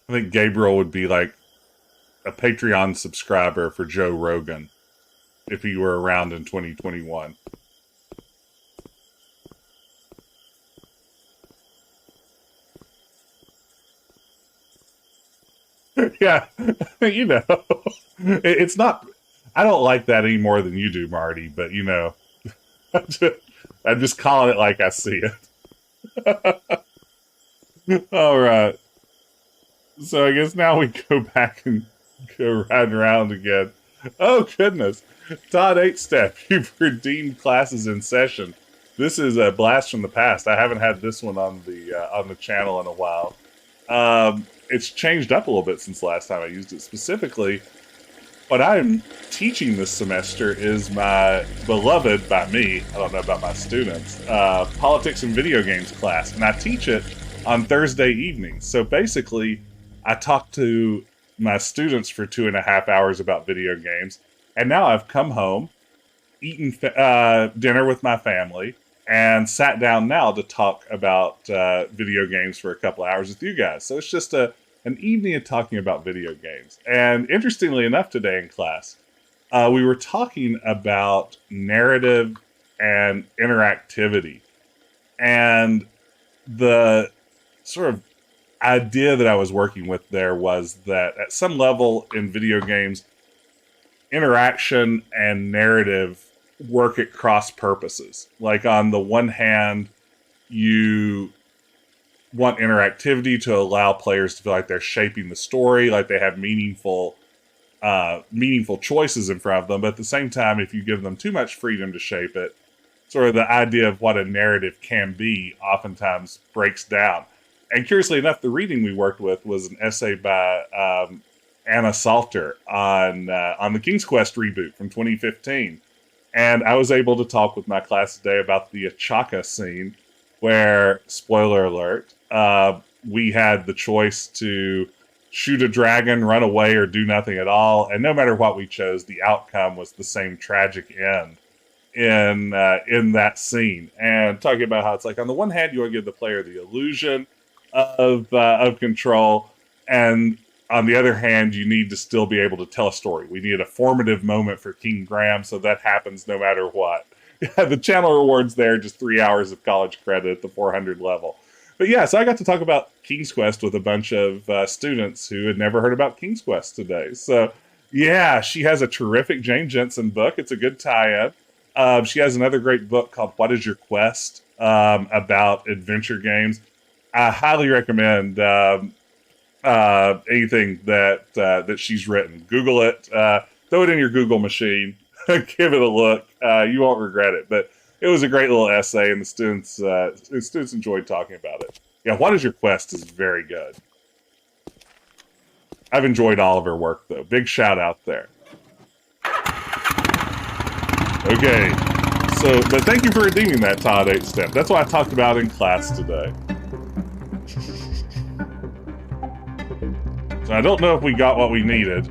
I think Gabriel would be like a Patreon subscriber for Joe Rogan if he were around in 2021. Yeah, you know, it's not, I don't like that any more than you do, Marty, but you know, I'm just calling it like I see it. All right. So I guess now we go back and go round and round again. Oh, goodness. Todd 8-Step, you've redeemed classes in session. This is a blast from the past. I haven't had this one on the channel in a while. It's changed up a little bit since last time I used it. Specifically, what I'm teaching this semester is my beloved, by me, I don't know about my students, politics and video games class. And I teach it on Thursday evenings. So basically, I talk to my students for 2.5 hours about video games. And now I've come home, eaten dinner with my family, and sat down now to talk about video games for a couple hours with you guys. So it's just an evening of talking about video games. And interestingly enough, today in class, we were talking about narrative and interactivity. And the sort of idea that I was working with there was that at some level in video games, interaction and narrative work at cross purposes. Like on the one hand, you want interactivity to allow players to feel like they're shaping the story, like they have meaningful choices in front of them. But at the same time, if you give them too much freedom to shape it, sort of the idea of what a narrative can be oftentimes breaks down. And curiously enough, the reading we worked with was an essay by Anna Salter on the King's Quest reboot from 2015. And I was able to talk with my class today about the Achaka scene where, spoiler alert, we had the choice to shoot a dragon, run away, or do nothing at all. And no matter what we chose, the outcome was the same tragic end in that scene. And talking about how it's like, on the one hand, you want to give the player the illusion of control, and on the other hand, you need to still be able to tell a story. We need a formative moment for King Graham, so that happens no matter what. The channel rewards there, just 3 hours of college credit at the 400 level. But yeah, so I got to talk about King's Quest with a bunch of students who had never heard about King's Quest today. So yeah, she has a terrific Jane Jensen book. It's a good tie-in. She has another great book called What Is Your Quest? About adventure games. I highly recommend anything that she's written. Google it. Throw it in your Google machine. Give it a look. You won't regret it. But it was a great little essay, and the students enjoyed talking about it. Yeah, What Is Your Quest is very good. I've enjoyed all of her work, though. Big shout out there. Okay, but thank you for redeeming that, Todd 8-Step. That's what I talked about in class today. So I don't know if we got what we needed.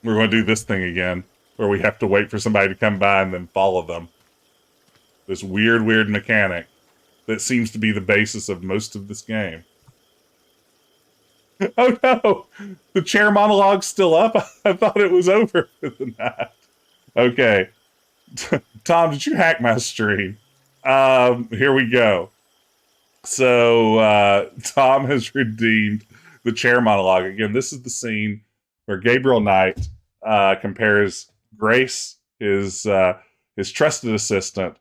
We're going to do this thing again, where we have to wait for somebody to come by and then follow them. This weird mechanic that seems to be the basis of most of this game. Oh no! The chair monologue's still up? I thought it was over for the night. Okay. Tom, did you hack my stream? Here we go. So, Tom has redeemed the chair monologue. Again, this is the scene where Gabriel Knight compares Grace, his trusted assistant,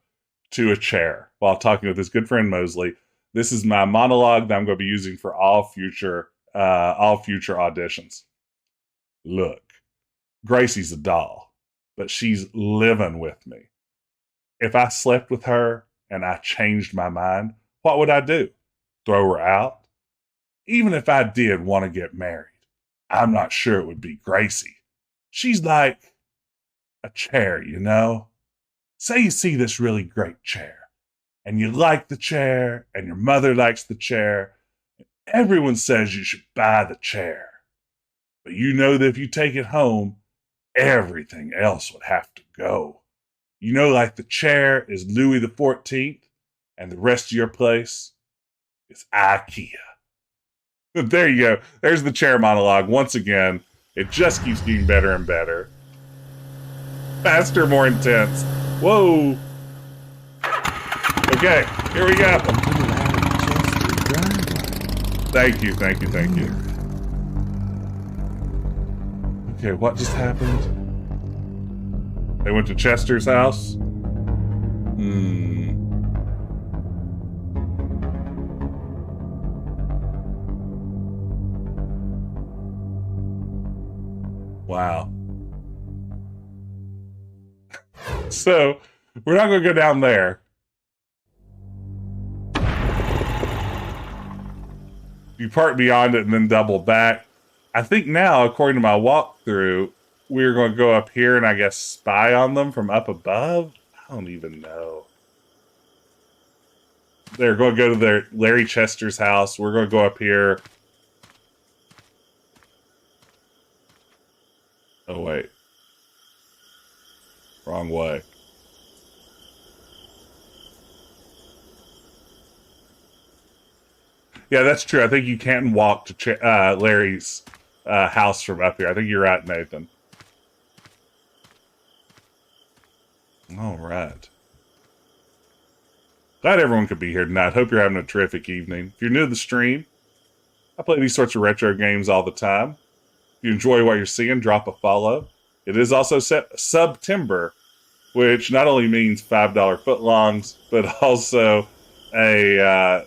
to a chair while talking with his good friend Mosley. This is my monologue that I'm going to be using for all future auditions. Look, Gracie's a doll, but she's living with me. If I slept with her and I changed my mind, what would I do? Throw her out? Even if I did want to get married, I'm not sure it would be Gracie. She's like a chair, you know? Say you see this really great chair, and you like the chair, and your mother likes the chair. Everyone says you should buy the chair. But you know that if you take it home, everything else would have to go. You know, like the chair is Louis the 14th, and the rest of your place is IKEA. There you go. There's the chair monologue. Once again, it just keeps getting better and better. Faster, more intense. Whoa. Okay, here we go. Thank you. Okay, what just happened? They went to Chester's house? Wow. So, we're not going to go down there. You park beyond it and then double back. I think now, according to my walkthrough, we're going to go up here and I guess spy on them from up above? I don't even know. They're going to go to Larry Chester's house. We're going to go up here. Oh, wait. Wrong way. Yeah, that's true. I think you can't walk to Larry's house from up here. I think you're right, Nathan. All right. Glad everyone could be here tonight. Hope you're having a terrific evening. If you're new to the stream, I play these sorts of retro games all the time. If you enjoy what you're seeing, drop a follow. It is also September, which not only means $5 footlongs, but also a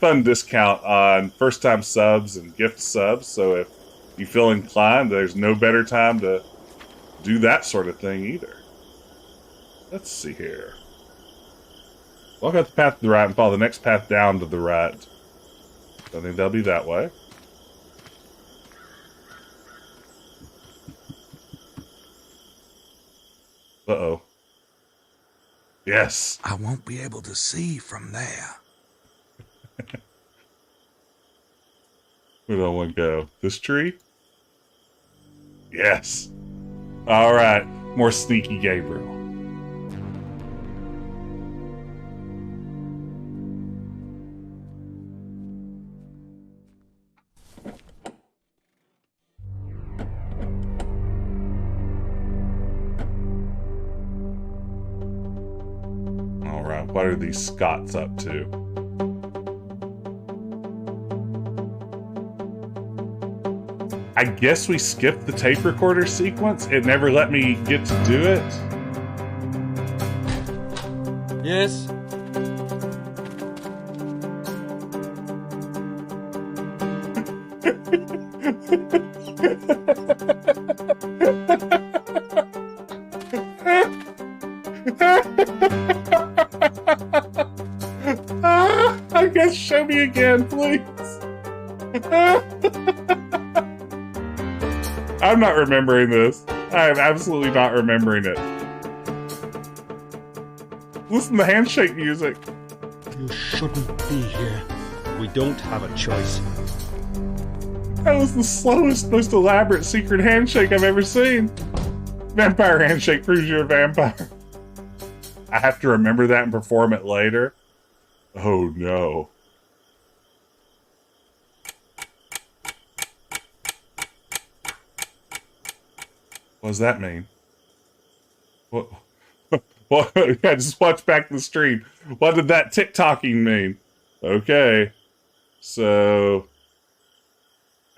fun discount on first-time subs and gift subs. So if you feel inclined, there's no better time to do that sort of thing either. Let's see here. Walk out the path to the right and follow the next path down to the right. I think that'll be that way. Uh-oh. Yes. I won't be able to see from there. Where do I want to go? This tree? Yes. Alright. More sneaky Gabriel. Alright, what are these Scots up to? I guess we skipped the tape recorder sequence. It never let me get to do it. Yes? I guess show me again, please. I'm not remembering this. I am absolutely not remembering it. Listen to the handshake music. You shouldn't be here. We don't have a choice. That was the slowest, most elaborate secret handshake I've ever seen. Vampire handshake proves you're a vampire. I have to remember that and perform it later. Oh no. What does that mean? What? Well, yeah, just watch back the stream. What did that tick-tocking mean? Okay. So,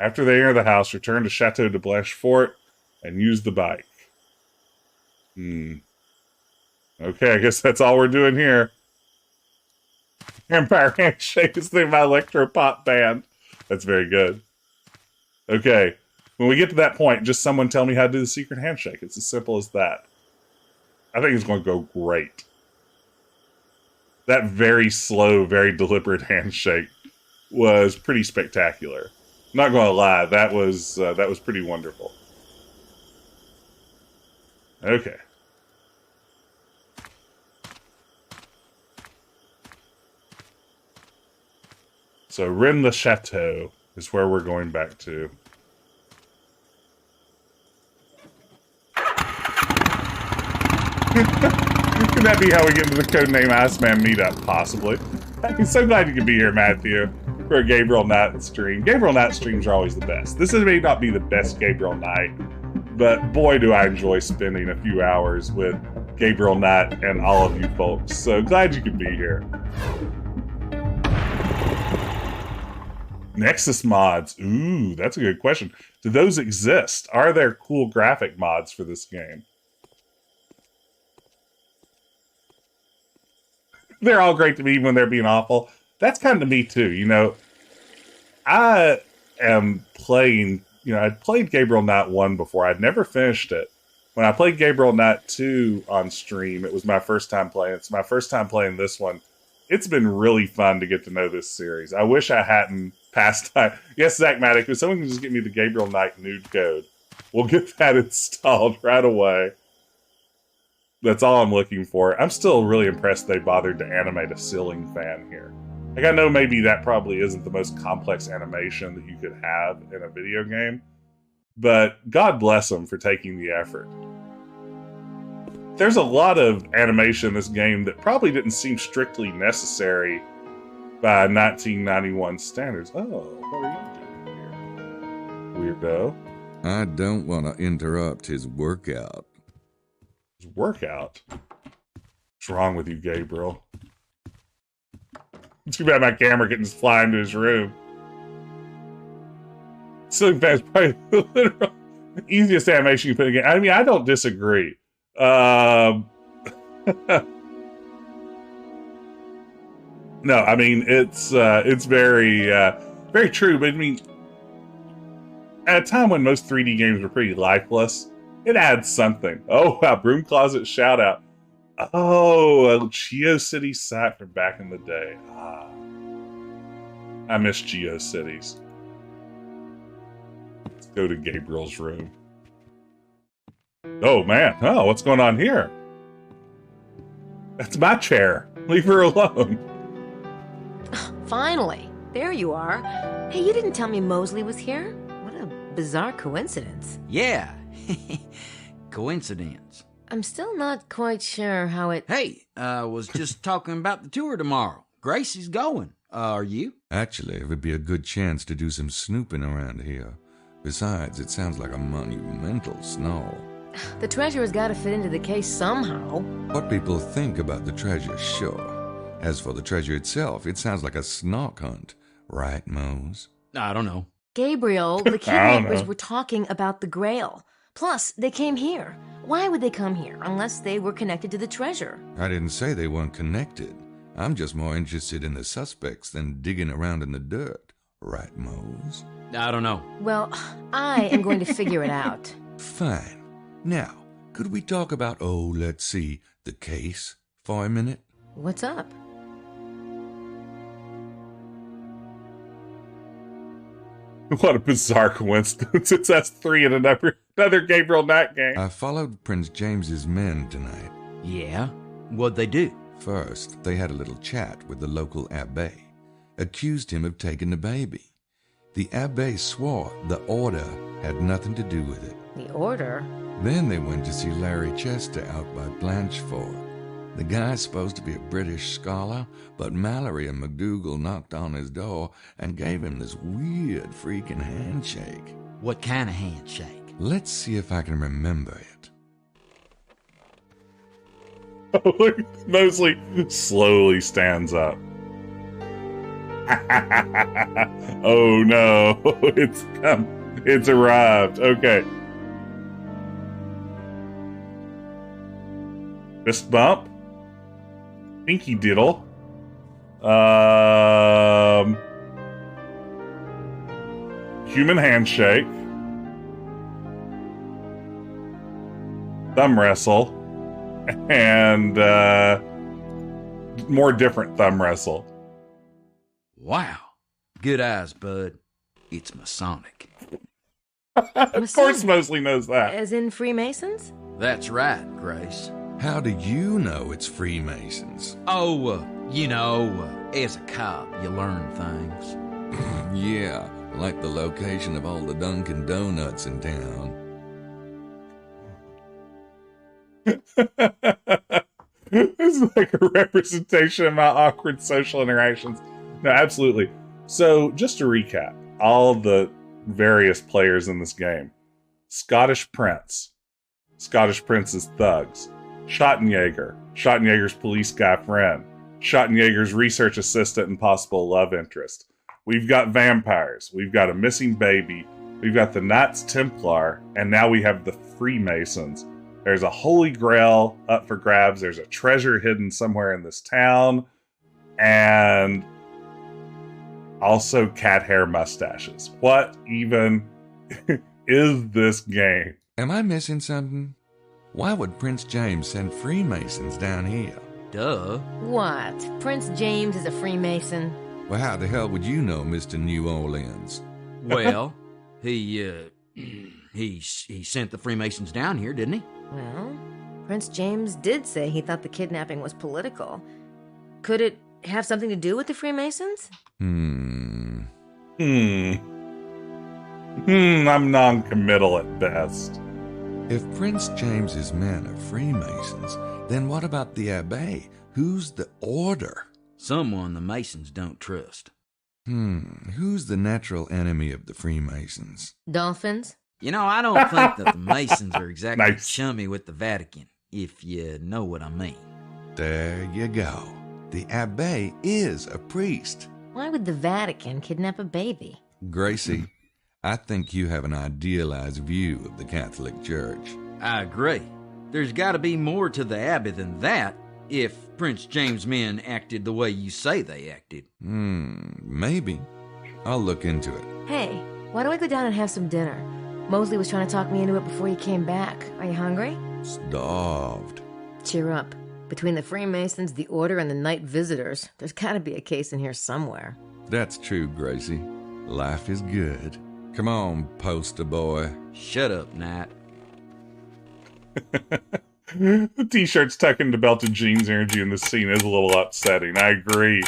after they enter the house, return to Chateau de Blanchefort and use the bike. Okay, I guess that's all we're doing here. Vampire Handshake is the name of my electro-pop band. That's very good. Okay. When we get to that point, just someone tell me how to do the secret handshake. It's as simple as that. I think it's going to go great. That very slow, very deliberate handshake was pretty spectacular. Not going to lie, that was pretty wonderful. Okay. So Rennes-le-Chateau is where we're going back to. Could that be how we get into the Codename Iceman meetup? Possibly. I'm so glad you could be here, Matthew, for a Gabriel Knight stream. Gabriel Knight streams are always the best. This may not be the best Gabriel Knight, but boy do I enjoy spending a few hours with Gabriel Knight and all of you folks. So glad you could be here. Nexus mods. Ooh, that's a good question. Do those exist? Are there cool graphic mods for this game? They're all great to me even when they're being awful. That's kind of me too, you know. I am playing, I'd played Gabriel Knight 1 before. I'd never finished it. When I played Gabriel Knight 2 on stream, it was my first time playing. It's my first time playing this one. It's been really fun to get to know this series. I wish I hadn't passed time. Yes, Zach Maddock, if someone can just get me the Gabriel Knight nude code, we'll get that installed right away. That's all I'm looking for. I'm still really impressed they bothered to animate a ceiling fan here. Like, I know maybe that probably isn't the most complex animation that you could have in a video game, but God bless them for taking the effort. There's a lot of animation in this game that probably didn't seem strictly necessary by 1991 standards. Oh, what are you doing here? Weirdo. I don't want to interrupt his workout. His workout? What's wrong with you, Gabriel? Too bad my camera couldn't just fly into his room. Ceiling fan is probably the literal easiest animation you put in a game. I mean, I don't disagree. No, I mean, it's very, very true. But I mean, at a time when most 3D games were pretty lifeless, It adds something. Oh, wow. Broom Closet shout out. Oh, a GeoCity sat from back in the day. Ah, I miss GeoCities. Let's go to Gabriel's room. Oh, man. Oh, what's going on here? That's my chair. Leave her alone. Finally, there you are. Hey, you didn't tell me Mosley was here? What a bizarre coincidence. Yeah. Coincidence. I'm still not quite sure how it... Hey, I was just talking about the tour tomorrow. Gracie's going. Are you? Actually, it would be a good chance to do some snooping around here. Besides, it sounds like a monumental snarl. The treasure's got to fit into the case somehow. What people think about the treasure, sure. As for the treasure itself, it sounds like a snark hunt. Right, Mose? I don't know. Gabriel, the kidnappers were talking about the Grail. Plus, they came here. Why would they come here unless they were connected to the treasure? I didn't say they weren't connected. I'm just more interested in the suspects than digging around in the dirt. Right, Mose? I don't know. Well, I am going to figure it out. Fine. Now, could we talk about, let's see, the case for a minute? What's up? What a bizarre coincidence. It's us three in another Gabriel Knight game. I followed Prince James's men tonight. Yeah? What'd they do? First, they had a little chat with the local abbé. Accused him of taking the baby. The abbé swore the order had nothing to do with it. The order? Then they went to see Larry Chester out by Blanchford. The guy's supposed to be a British scholar, but Mallory and McDougal knocked on his door and gave him this weird freaking handshake. What kind of handshake? Let's see if I can remember it. Mosley slowly stands up. Oh no, it's come. It's arrived. Okay. Fist bump. Pinky diddle. Human handshake. Thumb wrestle. And more different thumb wrestle. Wow. Good eyes, bud. It's Masonic. Of course Mosley knows that. As in Freemasons? That's right, Grace. How do you know it's Freemasons? As a cop, you learn things. Yeah, like the location of all the Dunkin' Donuts in town. This is like a representation of my awkward social interactions. No, absolutely. So, just to recap, all the various players in this game. Scottish Prince. Scottish Prince's thugs. Schottenjäger. Schottenjäger's police guy friend. Schottenjäger's research assistant and possible love interest. We've got vampires. We've got a missing baby. We've got the Knights Templar. And now we have the Freemasons. There's a holy grail up for grabs. There's a treasure hidden somewhere in this town. And also cat hair mustaches. What even is this game? Am I missing something? Why would Prince James send Freemasons down here? Duh. What? Prince James is a Freemason? Well, how the hell would you know, Mr. New Orleans? Well, he sent the Freemasons down here, didn't he? Well, Prince James did say he thought the kidnapping was political. Could it have something to do with the Freemasons? I'm non-committal at best. If Prince James's men are Freemasons, then what about the Abbé? Who's the order? Someone the Masons don't trust. Who's the natural enemy of the Freemasons? Dolphins? I don't think that the Masons are exactly chummy with the Vatican, if you know what I mean. There you go. The Abbé is a priest. Why would the Vatican kidnap a baby? Gracie, I think you have an idealized view of the Catholic Church. I agree. There's got to be more to the Abbey than that, if Prince James' men acted the way you say they acted. Maybe. I'll look into it. Hey, why don't we go down and have some dinner? Mosley was trying to talk me into it before you came back. Are you hungry? Starved. Cheer up. Between the Freemasons, the Order, and the Night Visitors, there's gotta be a case in here somewhere. That's true, Gracie. Life is good. Come on, poster boy. Shut up, Nat. The t-shirts tucked into belted jeans energy in this scene is a little upsetting. I agree.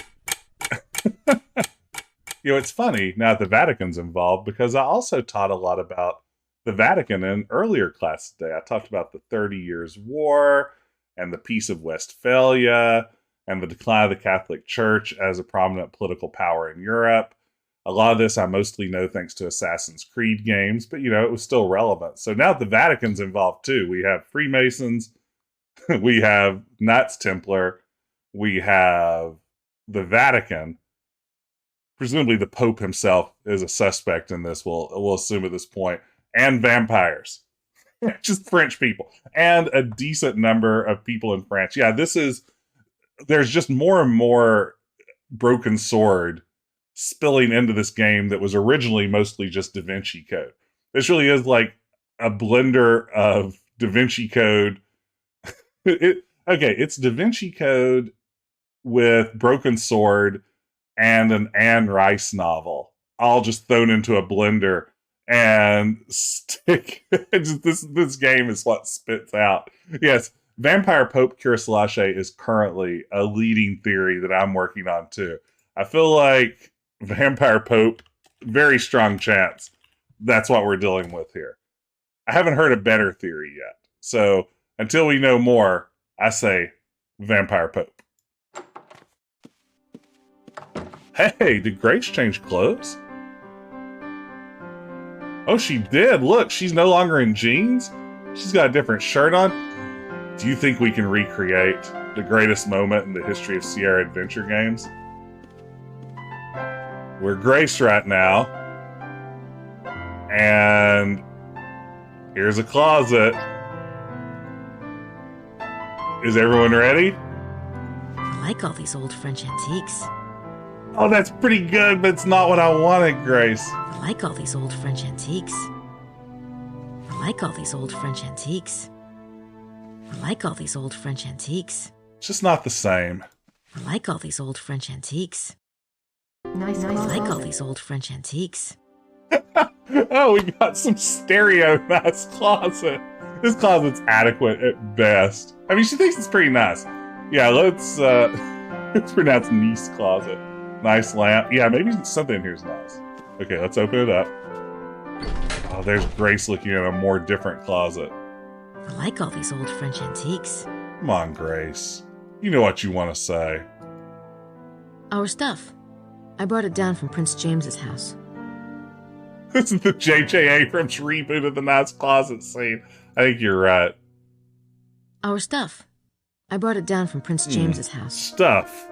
It's funny now that the Vatican's involved, because I also taught a lot about the Vatican in earlier class today. I talked about the 30 Years' War and the Peace of Westphalia and the decline of the Catholic Church as a prominent political power in Europe. A lot of this I mostly know thanks to Assassin's Creed games, but it was still relevant. So now that the Vatican's involved too, we have Freemasons, we have Knights Templar, we have the Vatican. Presumably the Pope himself is a suspect in this, we'll assume at this point, and vampires. Just French people. And a decent number of people in France. Yeah, there's just more and more Broken Sword spilling into this game that was originally mostly just Da Vinci Code. This really is like a blender of Da Vinci Code. It's Da Vinci Code with Broken Sword and an Anne Rice novel, all just thrown into a blender and stick. This game is what spits out. Yes, Vampire Pope Curislache is currently a leading theory that I'm working on too. I feel like Vampire Pope, very strong chance that's what we're dealing with here. I haven't heard a better theory yet. So until we know more, I say Vampire Pope. Hey, did Grace change clothes? Oh, she did. Look, she's no longer in jeans. She's got a different shirt on. Do you think we can recreate the greatest moment in the history of Sierra Adventure games? We're Grace right now. And here's a closet. Is everyone ready? I like all these old French antiques. Oh, that's pretty good, but it's not what I wanted, Grace. I like all these old French antiques. I like all these old French antiques. I like all these old French antiques. It's just not the same. I like all these old French antiques. Nice. I like all these old French antiques. Oh, we got some stereo nice closet. This closet's adequate at best. I mean, she thinks it's pretty nice. Yeah, let's pronounce niece closet. Nice lamp. Yeah, maybe something in here is nice. Okay, let's open it up. Oh, there's Grace looking at a more different closet. I like all these old French antiques. Come on, Grace. You know what you want to say. Our stuff. I brought it down from Prince James's house. This is the J.J. Abrams reboot of the nice closet scene. I think you're right. Our stuff. I brought it down from Prince James's house. Stuff,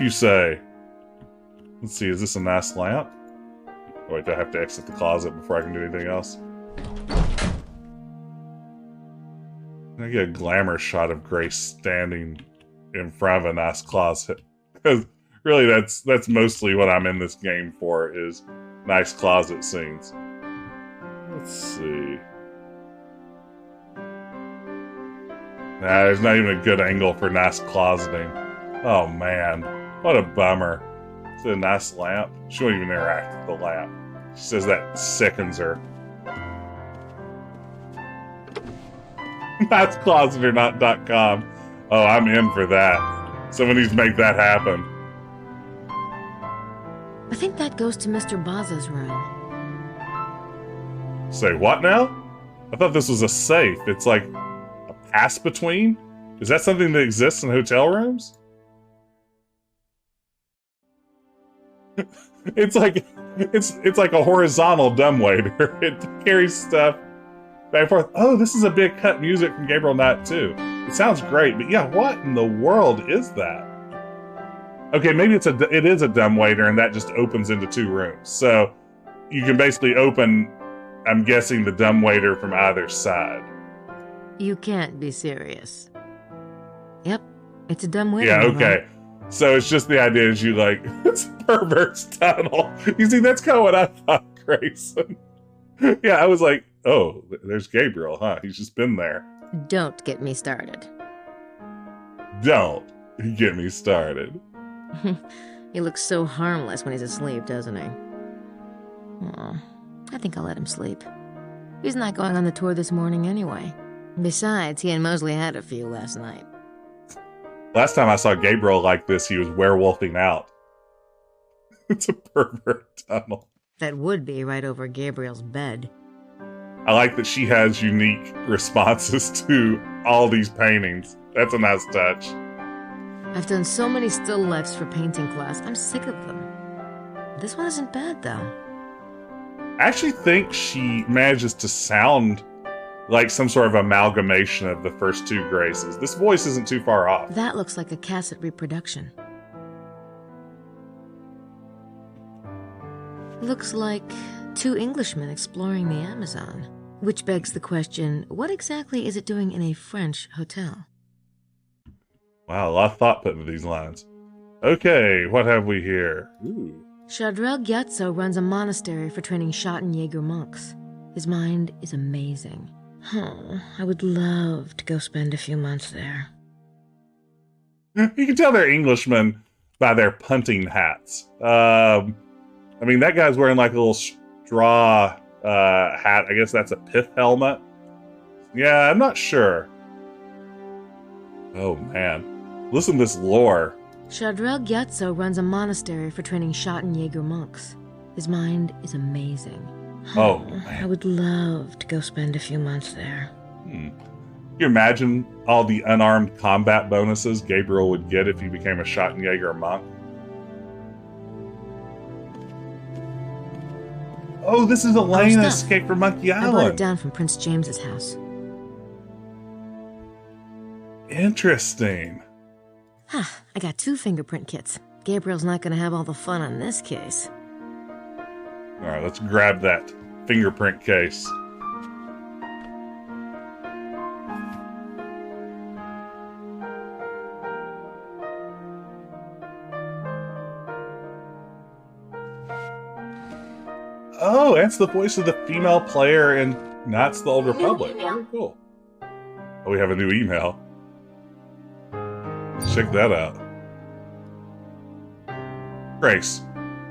you say. Let's see, is this a nice lamp? Oh, wait, do I have to exit the closet before I can do anything else? I get a glamour shot of Grace standing in front of a nice closet. Because really, that's mostly what I'm in this game for, is nice closet scenes. Let's see. Nah, there's not even a good angle for nice closeting. Oh man, what a bummer. Is it a nice lamp? She won't even interact with the lamp. She says that sickens her. Niceclosetor.com. Oh, I'm in for that. Someone needs to make that happen. I think that goes to Mr. Baza's room. Say what now? I thought this was a safe. It's like a pass between? Is that something that exists in hotel rooms? It's like a horizontal dumbwaiter. It carries stuff back and forth. Oh, this is a big cut music from Gabriel Knight too. It sounds great, but yeah, what in the world is that? Okay, maybe it is a dumbwaiter, and that just opens into two rooms. So you can basically open, I'm guessing, the dumbwaiter from either side. You can't be serious. Yep, it's a dumbwaiter. Yeah, okay. So it's just the idea is it's a perverse tunnel. You see, that's kind of what I thought, Grayson. Yeah, I was like, oh, there's Gabriel, huh? He's just been there. Don't get me started. Don't get me started. He looks so harmless when he's asleep, doesn't he? Aw, I think I'll let him sleep. He's not going on the tour this morning anyway. Besides, he and Mosley had a few last night. Last time I saw Gabriel like this, he was werewolfing out. It's a pervert tunnel. That would be right over Gabriel's bed. I like that she has unique responses to all these paintings. That's a nice touch. I've done so many still lifes for painting class, I'm sick of them. This one isn't bad, though. I actually think she manages to sound like some sort of amalgamation of the first two Graces. This voice isn't too far off. That looks like a cassette reproduction. Looks like two Englishmen exploring the Amazon. Which begs the question, what exactly is it doing in a French hotel? Wow, a lot of thought put into these lines. Okay, what have we here? Ooh. Chadrel Gyatso runs a monastery for training Schottenjäger monks. His mind is amazing. Oh, I would love to go spend a few months there. You can tell they're Englishmen by their punting hats. I mean, that guy's wearing like a little straw hat. I guess that's a pith helmet. Yeah, I'm not sure. Oh, man. Listen to this lore. Chadrel Gyatso runs a monastery for training Schottenjäger monks. His mind is amazing. Oh, man. I would love to go spend a few months there. Can you imagine all the unarmed combat bonuses Gabriel would get if he became a Schottenjäger monk? Oh, this is Elena escaped from Monkey I brought it Island. down from Prince James's house. Interesting. I got 2 fingerprint kits. Gabriel's not going to have all the fun on this case. All right, let's grab that fingerprint case. Oh, that's the voice of the female player in Knights of the Old Republic. Very cool. Oh, we have a new email. Let's check that out. Grace,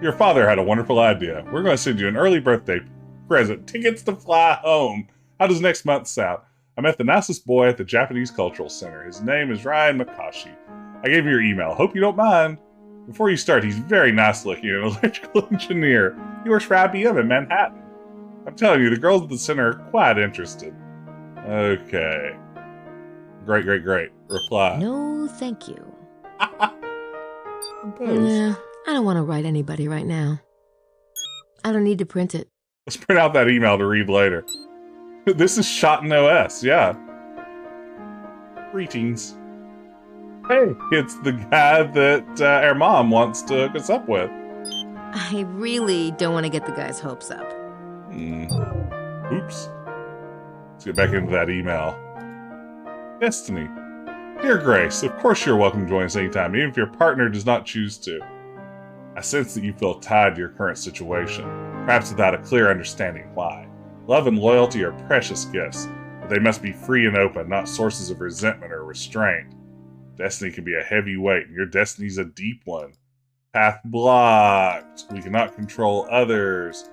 your father had a wonderful idea. We're going to send you an early birthday present. Tickets to fly home. How does next month sound? I met the nicest boy at the Japanese Cultural Center. His name is Ryan Makashi. I gave him your email. Hope you don't mind. Before you start, he's very nice looking, an electrical engineer. He works for IBM in Manhattan. I'm telling you, the girls at the center are quite interested. Okay. Great. Reply. No, thank you. Compose. Yeah, I don't want to write anybody right now. I don't need to print it. Let's print out that email to read later. This is Shotten OS, yeah. Greetings. Hey, it's the guy that our mom wants to hook us up with. I really don't want to get the guy's hopes up. Oops. Let's get back into that email. Destiny. Dear Grace, of course you're welcome to join us anytime, even if your partner does not choose to. I sense that you feel tied to your current situation, perhaps without a clear understanding why. Love and loyalty are precious gifts, but they must be free and open, not sources of resentment or restraint. Destiny can be a heavy weight, and your destiny's a deep one. Path blocked. We cannot control others.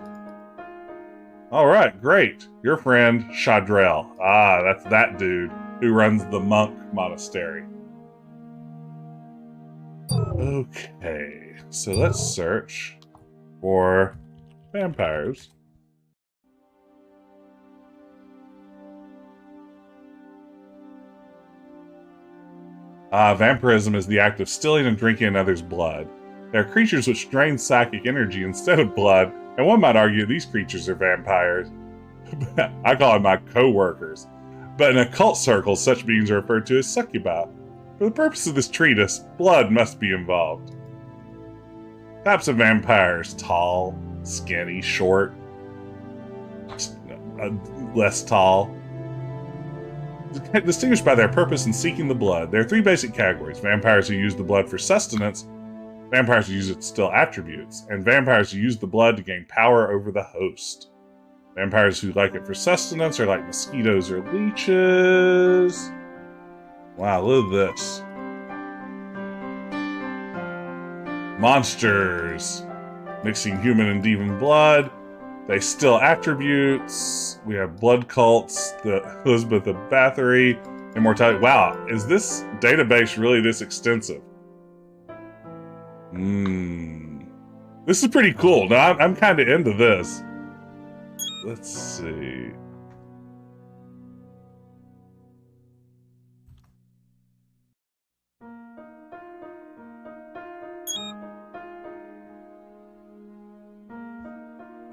Alright, great. Your friend, Chadrel. Ah, that's that dude who runs the monk monastery. Okay, so let's search for vampires. Vampirism is the act of stealing and drinking another's blood. They are creatures which drain psychic energy instead of blood, and one might argue these creatures are vampires. I call them my co-workers. But in occult circles, such beings are referred to as succubi. For the purpose of this treatise, blood must be involved. Types of vampires: tall, skinny, short, less tall. Distinguished by their purpose in seeking the blood, there are 3 basic categories: vampires who use the blood for sustenance, vampires who use it to steal attributes, and vampires who use the blood to gain power over the host. Vampires who like it for sustenance are like mosquitoes or leeches. Wow, look at this. Monsters. Mixing human and demon blood. They steal attributes. We have blood cults, the Elizabeth of Bathory, immortality. Wow, is this database really this extensive? This is pretty cool. Now, I'm kind of into this. Let's see.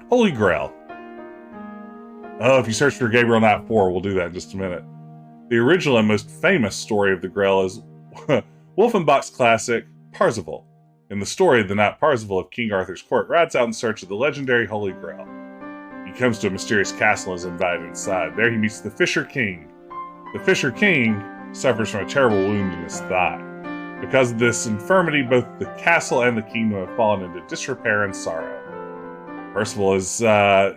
Holy Grail. Oh, if you search for Gabriel Knight 4, we'll do that in just a minute. The original and most famous story of the Grail is Wolfenbach's classic, Parzival. In the story, the knight Parzival of King Arthur's court rides out in search of the legendary Holy Grail. He comes to a mysterious castle and is invited inside. There he meets the Fisher King. The Fisher King suffers from a terrible wound in his thigh. Because of this infirmity, both the castle and the kingdom have fallen into disrepair and sorrow. Percival is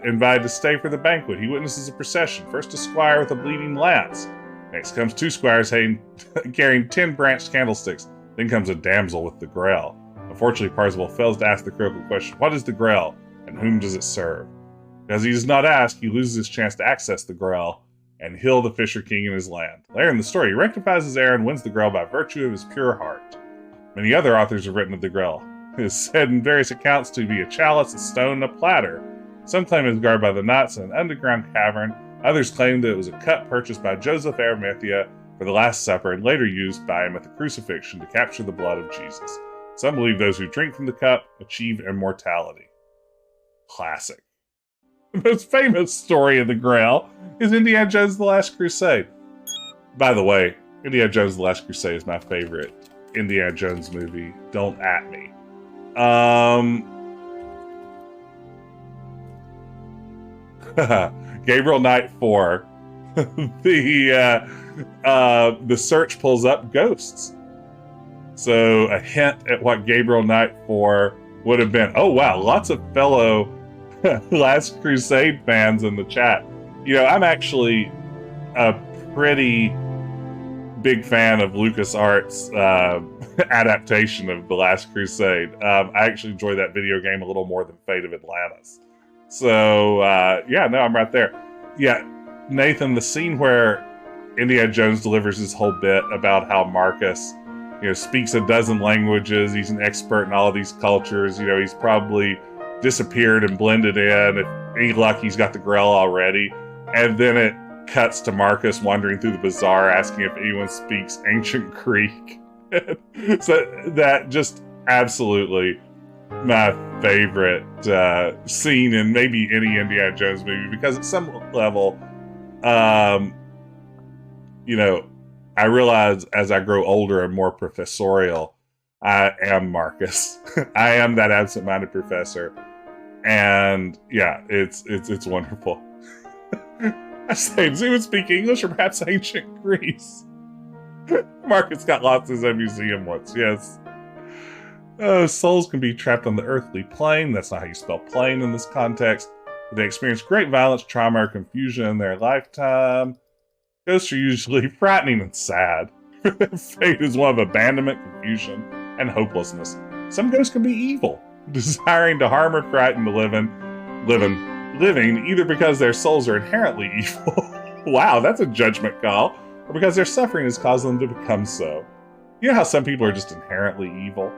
invited to stay for the banquet. He witnesses a procession. First a squire with a bleeding lance. Next comes 2 squires carrying 10 branched candlesticks. Then comes a damsel with the Grail. Unfortunately, Parzival fails to ask the critical question, what is the Grail, and whom does it serve? Because he does not ask, he loses his chance to access the Grail and heal the Fisher King in his land. Later in the story, he rectifies his error and wins the Grail by virtue of his pure heart. Many other authors have written of the Grail. It is said in various accounts to be a chalice, a stone, and a platter. Some claim it was guarded by the knights in an underground cavern. Others claim that it was a cup purchased by Joseph Arimathea for the Last Supper and later used by him at the crucifixion to capture the blood of Jesus. Some believe those who drink from the cup achieve immortality. Classic. The most famous story of the Grail is Indiana Jones The Last Crusade. By the way, Indiana Jones The Last Crusade is my favorite Indiana Jones movie. Don't at me. Gabriel Knight 4. The search pulls up ghosts. So a hint at what Gabriel Knight 4 would have been. Oh wow, lots of fellow Last Crusade fans in the chat. You know, I'm actually a pretty big fan of LucasArts' adaptation of The Last Crusade. I actually enjoy that video game a little more than Fate of Atlantis. So, yeah, no, I'm right there. Yeah, Nathan, the scene where Indiana Jones delivers his whole bit about how Marcus, you know, speaks a dozen languages, he's an expert in all of these cultures, you know, he's probably disappeared and blended in. If any luck, he's got the Grail already. And then it cuts to Marcus wandering through the bazaar asking if anyone speaks ancient Greek. So that just absolutely my favorite scene in maybe any Indiana Jones movie, because at some level, you know, I realize as I grow older and more professorial, I am Marcus. I am that absent-minded professor. And yeah, it's wonderful. I say, does anyone speak English or perhaps ancient Greece? Marcus got lost in a museum once, yes. Souls can be trapped on the earthly plane. That's not how you spell plane in this context. They experience great violence, trauma, or confusion in their lifetime. Ghosts are usually frightening and sad. Their fate is one of abandonment, confusion, and hopelessness. Some ghosts can be evil, desiring to harm or frighten the living, either because their souls are inherently evil. Wow, that's a judgment call. Or because their suffering has caused them to become so. You know how some people are just inherently evil?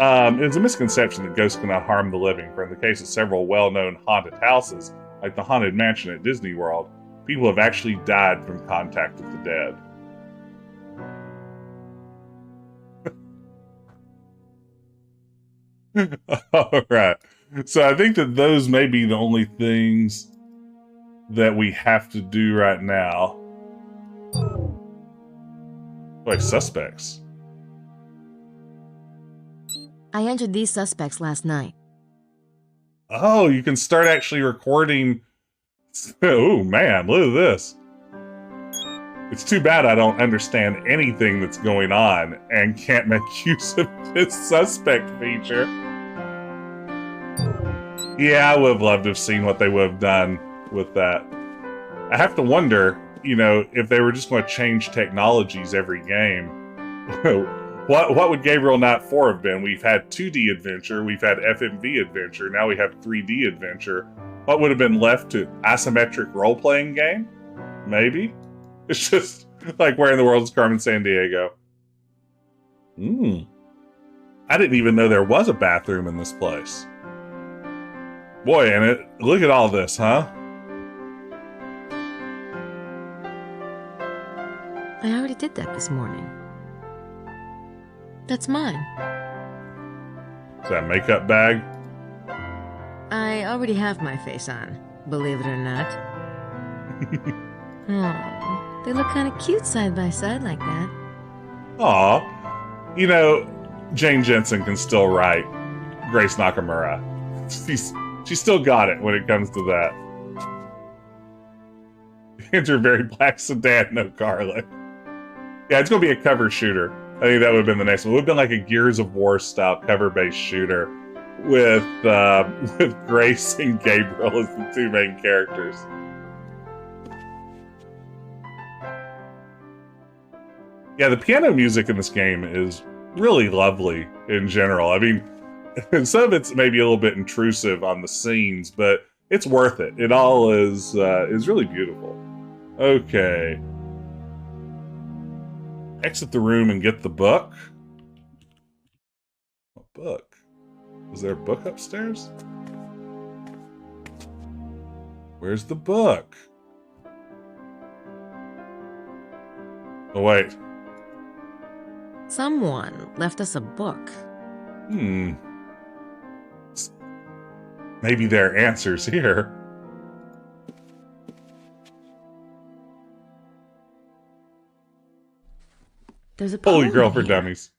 It's a misconception that ghosts cannot harm the living, for in the case of several well-known haunted houses, like the Haunted Mansion at Disney World, people have actually died from contact with the dead. Alright, so I think that those may be the only things that we have to do right now. Like suspects. I entered these suspects last night. Oh, you can start actually recording. Oh man, look at this. It's too bad I don't understand anything that's going on and can't make use of this suspect feature. Yeah, I would have loved to have seen what they would have done with that. I have to wonder, if they were just going to change technologies every game, what would Gabriel Knight 4 have been? We've had 2D adventure, we've had FMV adventure, now we have 3D adventure. What would have been left to isometric role-playing game? Maybe? It's just like where in the world is Carmen Sandiego? I didn't even know there was a bathroom in this place. Boy, and look at all this, huh? I already did that this morning. That's mine. Is that makeup bag? I already have my face on, believe it or not. Oh, they look kind of cute side by side like that. Aw. Jane Jensen can still write Grace Nakamura. She still got it when it comes to that. Enter very black sedan, no garlic. Yeah, it's going to be a cover shooter. I think that would have been the next one. It would have been like a Gears of War style cover-based shooter with Grace and Gabriel as the two main characters. Yeah, the piano music in this game is really lovely in general. I mean, some of it's maybe a little bit intrusive on the scenes, but it's worth it. It all is really beautiful. Okay. Exit the room and get the book. What book? Is there a book upstairs? Where's the book? Oh, wait. Someone left us a book. Maybe there are answers here. There's a poem Holy Grail for here. Dummies.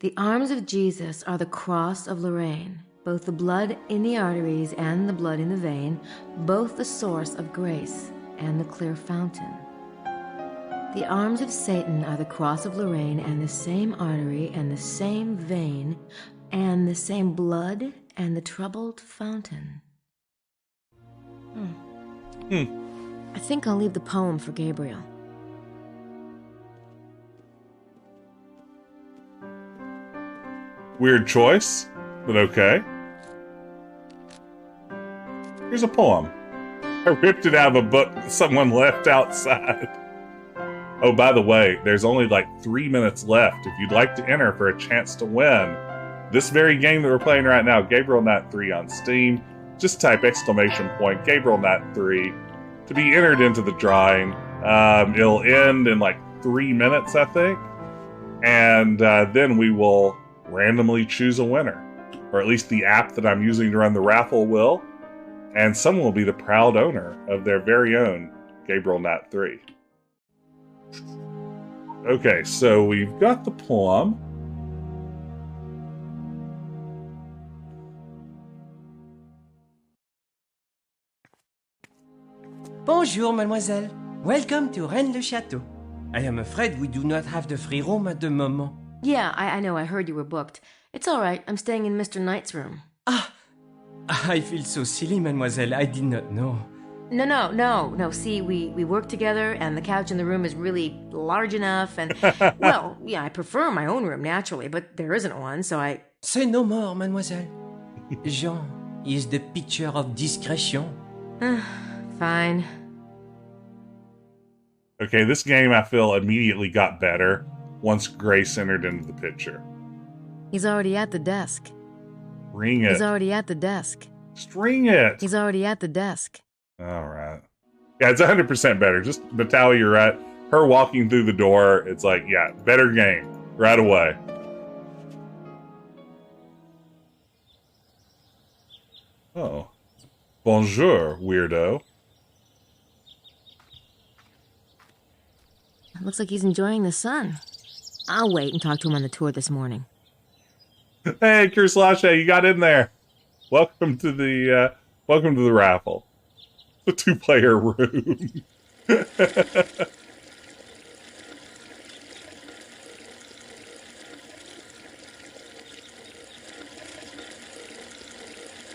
The arms of Jesus are the cross of Lorraine, both the blood in the arteries and the blood in the vein, both the source of grace and the clear fountain. The arms of Satan are the cross of Lorraine and the same artery and the same vein and the same blood and the troubled fountain. I think I'll leave the poem for Gabriel. Weird choice, but okay. Here's a poem. I ripped it out of a book someone left outside. Oh, by the way, there's only like 3 minutes left. If you'd like to enter for a chance to win this very game that we're playing right now, Gabriel Knight 3 on Steam, just type ! Gabriel Knight 3 to be entered into the drawing. It'll end in like 3 minutes, I think. And then we will randomly choose a winner. Or at least the app that I'm using to run the raffle will. And someone will be the proud owner of their very own Gabriel Knight 3. Okay, so we've got the poem. Bonjour, mademoiselle. Welcome to Rennes-le-Château. I am afraid we do not have the free room at the moment. Yeah, I know. I heard you were booked. It's all right. I'm staying in Mr. Knight's room. Ah! I feel so silly, mademoiselle. I did not know. No. See, we work together, and the couch in the room is really large enough, and, well, yeah, I prefer my own room, naturally, but there isn't one, so I... Say no more, mademoiselle. Jean is the picture of discretion. Fine. Okay, this game, I feel, immediately got better once Grace entered into the picture. He's already at the desk. Ring it. He's already at the desk. Just ring it. He's already at the desk. All right. Yeah, it's 100% better. Just, Natalia, you're right. Her walking through the door, it's like, yeah, better game. Right away. Oh. Bonjour, weirdo. Looks like he's enjoying the sun. I'll wait and talk to him on the tour this morning. Hey, Kurslache, you got in there. Welcome to the raffle. The 2-player room.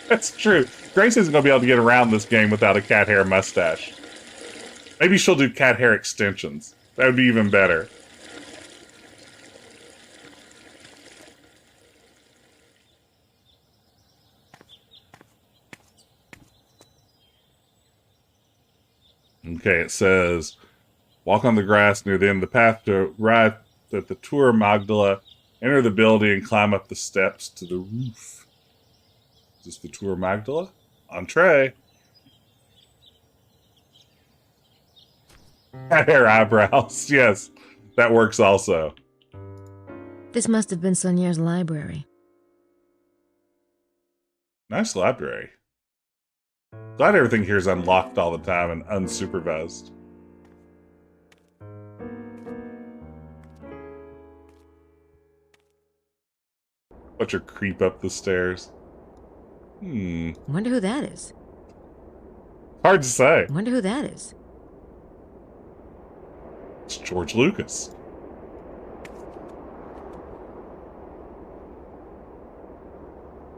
That's true. Grace isn't going to be able to get around this game without a cat hair mustache. Maybe she'll do cat hair extensions. That would be even better. Okay, it says, walk on the grass near the end of the path to arrive at the Tour Magdala. Enter the building and climb up the steps to the roof. Is this the Tour Magdala? Entree. Cat hair eyebrows. Yes, that works also. This must have been Sonier's library. Nice library. Glad everything here is unlocked all the time and unsupervised. Watch her creep up the stairs. Wonder who that is. Hard to say. Wonder who that is. It's George Lucas.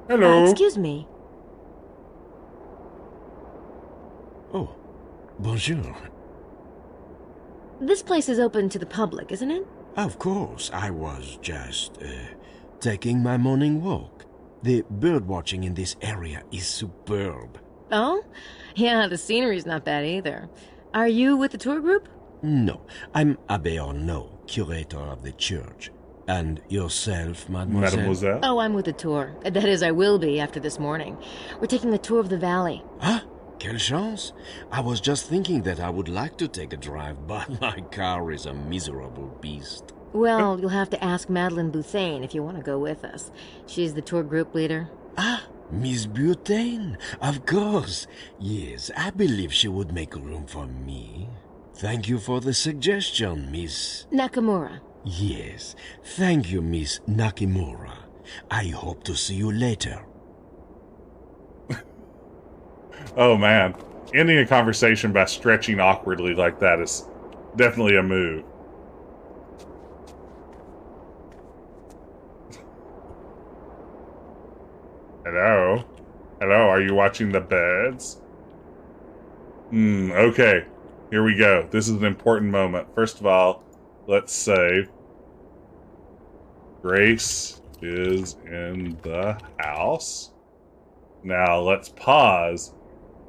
Hello. Excuse me. Oh, bonjour. This place is open to the public, isn't it? Of course, I was just taking my morning walk. The bird watching in this area is superb. Oh? Yeah, the scenery's not bad either. Are you with the tour group? No, I'm Abbé Arnaud, curator of the church. And yourself, mademoiselle? Mademoiselle? Oh, I'm with the tour. That is, I will be after this morning. We're taking a tour of the valley. Huh? Quelle chance! I was just thinking that I would like to take a drive, but my car is a miserable beast. Well, you'll have to ask Madeleine Bouthane if you want to go with us. She's the tour group leader. Ah, Miss Butane, of course. Yes, I believe she would make room for me. Thank you for the suggestion, Miss... Nakamura. Yes, thank you, Miss Nakimura. I hope to see you later. Oh, man. Ending a conversation by stretching awkwardly like that is definitely a move. Hello? Hello, are you watching the birds? Okay. Here we go. This is an important moment. First of all, let's save. Grace is in the house. Now, let's pause.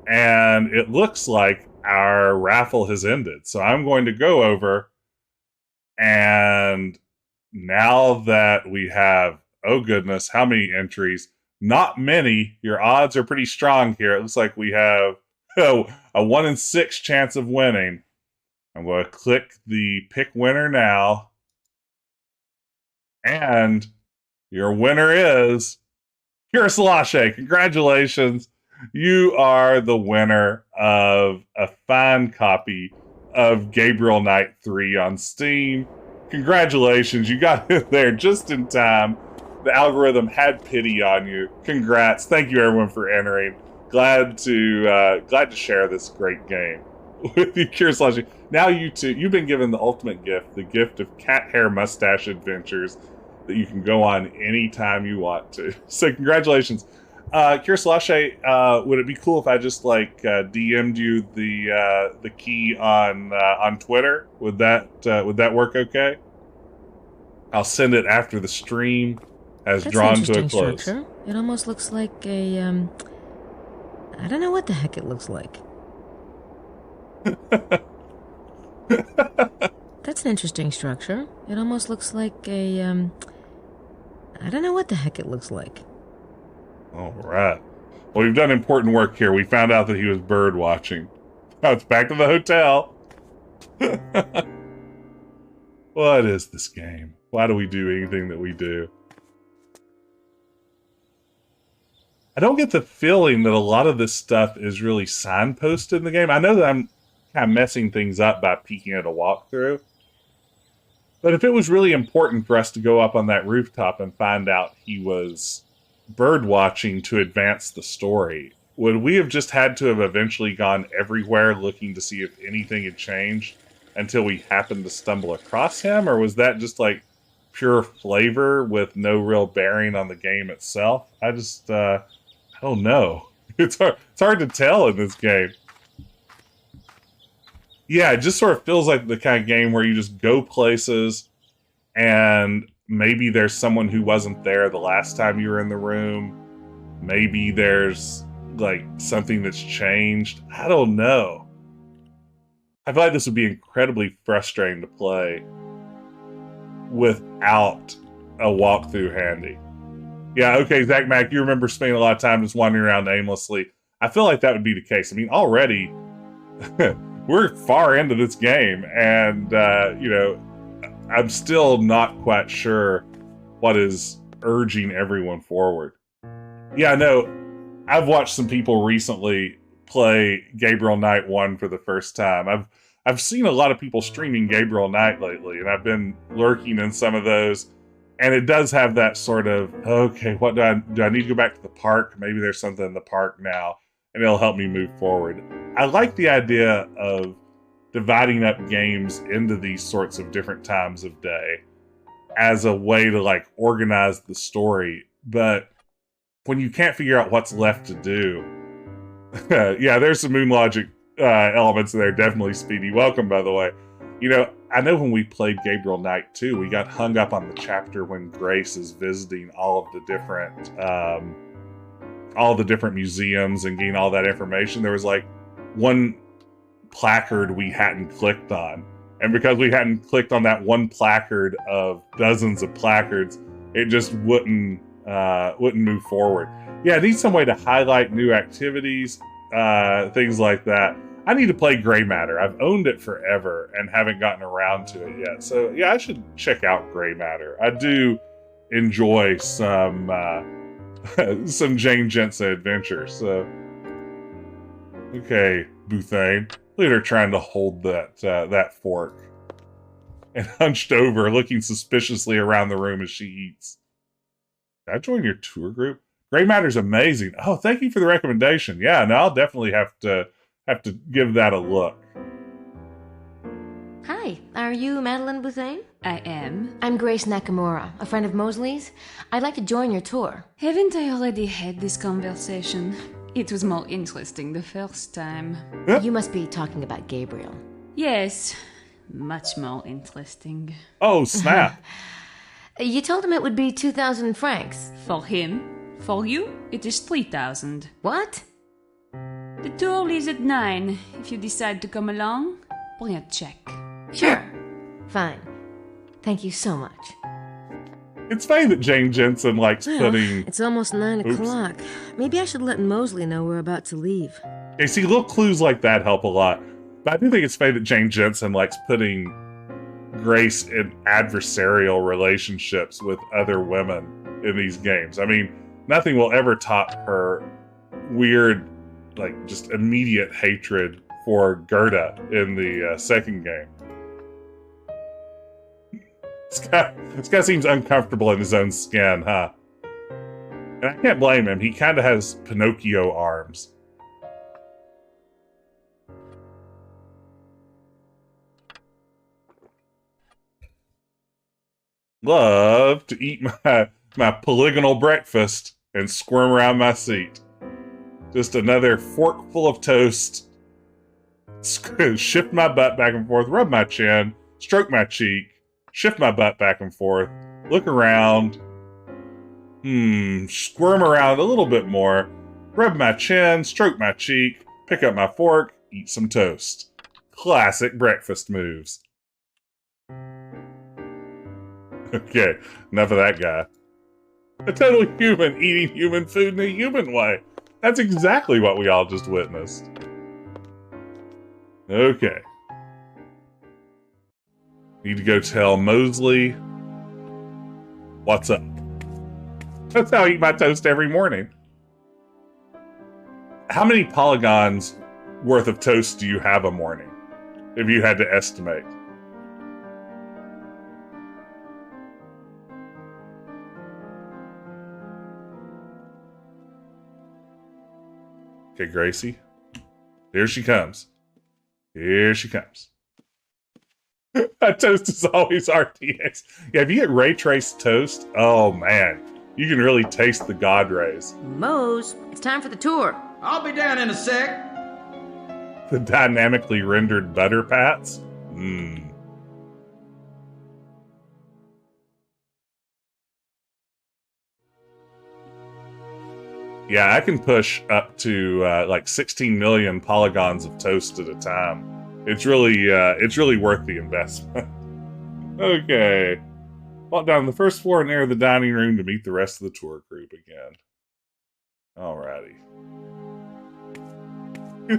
And it looks like our raffle has ended. So I'm going to go over, and now that we have, oh goodness, how many entries? Not many. Your odds are pretty strong here. It looks like we have a 1 in 6 chance of winning. I'm going to click the pick winner now. And your winner is Grail-seeking. Congratulations. You are the winner of a fine copy of Gabriel Knight 3 on Steam. Congratulations. You got it there just in time. The algorithm had pity on you. Congrats. Thank you everyone for entering. Glad to share this great game with you, Grail-seeking. Now you two, you've been given the ultimate gift, the gift of cat hair mustache adventures that you can go on anytime you want to. So congratulations. Grail-seeking, would it be cool if I just DM'd you the key on Twitter? Would that work okay? I'll send it after the stream has drawn to a close. Structure. It almost looks like a I don't know what the heck it looks like. That's an interesting structure. It almost looks like a I don't know what the heck it looks like. All right. Well, we've done important work here. We found out that he was bird watching. Now it's back to the hotel. What is this game? Why do we do anything that we do? I don't get the feeling that a lot of this stuff is really signposted in the game. I know that I'm kind of messing things up by peeking at a walkthrough. But if it was really important for us to go up on that rooftop and find out he was bird watching to advance the story, would we have just had to have eventually gone everywhere looking to see if anything had changed until we happened to stumble across him? Or was that just like pure flavor with no real bearing on the game itself? I don't know. It's hard to tell in this game. Yeah, it just sort of feels like the kind of game where you just go places and maybe there's someone who wasn't there the last time you were in the room. Maybe there's like something that's changed. I don't know. I feel like this would be incredibly frustrating to play without a walkthrough handy. Yeah, okay, Zach Mack, you remember spending a lot of time just wandering around aimlessly. I feel like that would be the case. I mean, already we're far into this game, and you know, I'm still not quite sure what is urging everyone forward. Yeah, no, I've watched some people recently play Gabriel Knight 1 for the first time. I've seen a lot of people streaming Gabriel Knight lately, and I've been lurking in some of those. And it does have that sort of, okay, what do I need to go back to the park? Maybe there's something in the park now, and it'll help me move forward. I like the idea of dividing up games into these sorts of different times of day as a way to like organize the story. But when you can't figure out what's left to do, yeah, there's some Moon Logic elements there. Definitely, Speedy. Welcome, by the way. You know, I know when we played Gabriel Knight 2, we got hung up on the chapter when Grace is visiting all of the different museums and getting all that information. There was like one placard we hadn't clicked on. And because we hadn't clicked on that one placard of dozens of placards, it just wouldn't move forward. Yeah, I need some way to highlight new activities, things like that. I need to play Gray Matter. I've owned it forever and haven't gotten around to it yet. So yeah, I should check out Gray Matter. I do enjoy some Jane Jensen adventures. So okay, Bouthane. Look at her trying to hold that fork. And hunched over, looking suspiciously around the room as she eats. Can I join your tour group? Gray Matter's amazing. Oh, thank you for the recommendation. Yeah, no, I'll definitely have to give that a look. Hi, are you Madeline Bouthane? I am. I'm Grace Nakamura, a friend of Mosley's. I'd like to join your tour. Haven't I already had this conversation? It was more interesting the first time. You must be talking about Gabriel. Yes, much more interesting. Oh, snap. You told him it would be 2,000 francs. For him. For you, it is 3,000. What? The tour leaves at 9. If you decide to come along, bring a check. Sure. Fine. Thank you so much. It's funny that Jane Jensen likes putting... It's almost 9 o'clock. Maybe I should let Mosley know we're about to leave. Okay, see, little clues like that help a lot. But I do think it's funny that Jane Jensen likes putting Grace in adversarial relationships with other women in these games. I mean, nothing will ever top her weird, like, just immediate hatred for Gerda in the second game. This guy seems uncomfortable in his own skin, huh? And I can't blame him. He kind of has Pinocchio arms. Love to eat my polygonal breakfast and squirm around my seat. Just another fork full of toast. Shift my butt back and forth, rub my chin, stroke my cheek, shift my butt back and forth, look around, squirm around a little bit more, rub my chin, stroke my cheek, pick up my fork, eat some toast. Classic breakfast moves. Okay, enough of that guy. A total human eating human food in a human way. That's exactly what we all just witnessed. Okay. Need to go tell Mosley what's up. That's how I eat my toast every morning. How many polygons worth of toast do you have a morning? If you had to estimate. Okay, Gracie. Here she comes. Here she comes. That toast is always RTX. Yeah, if you get ray traced toast, oh man, you can really taste the God rays. Mose, it's time for the tour. I'll be down in a sec. The dynamically rendered butter pats? Mmm. Yeah, I can push up to like 16 million polygons of toast at a time. It's really worth the investment. Okay. Walk down the first floor and enter the dining room to meet the rest of the tour group again. Alrighty.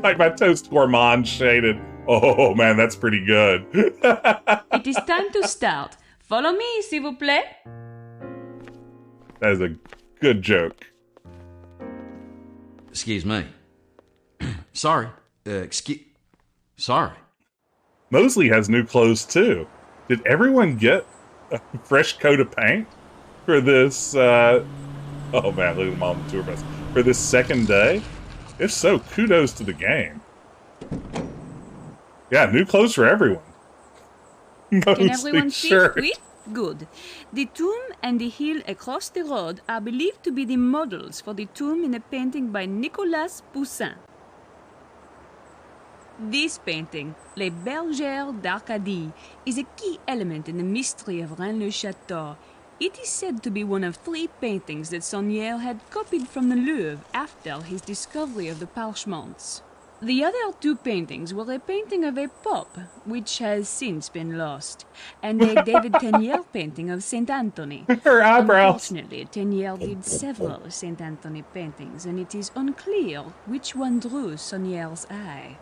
Like my toast gourmand shaded. Oh man, that's pretty good. It is time to start. Follow me, s'il vous plaît. That is a good joke. Excuse me. Sorry. Sorry. Mosley has new clothes too. Did everyone get a fresh coat of paint for this? Oh man, look at them on the tour bus. For this second day? If so, kudos to the game. Yeah, new clothes for everyone. Can everyone see? Oui? Good. The tomb and the hill across the road are believed to be the models for the tomb in a painting by Nicolas Poussin. This painting, Les Bergères d'Arcadie, is a key element in the mystery of Rennes-le-Château. It is said to be one of 3 paintings that Saunière had copied from the Louvre after his discovery of the parchments. The other 2 paintings were a painting of a pope, which has since been lost, and a David Teniers painting of Saint Anthony. Her eyebrows. Unfortunately, Teniers did several Saint Anthony paintings, and it is unclear which one drew Saunière's eye.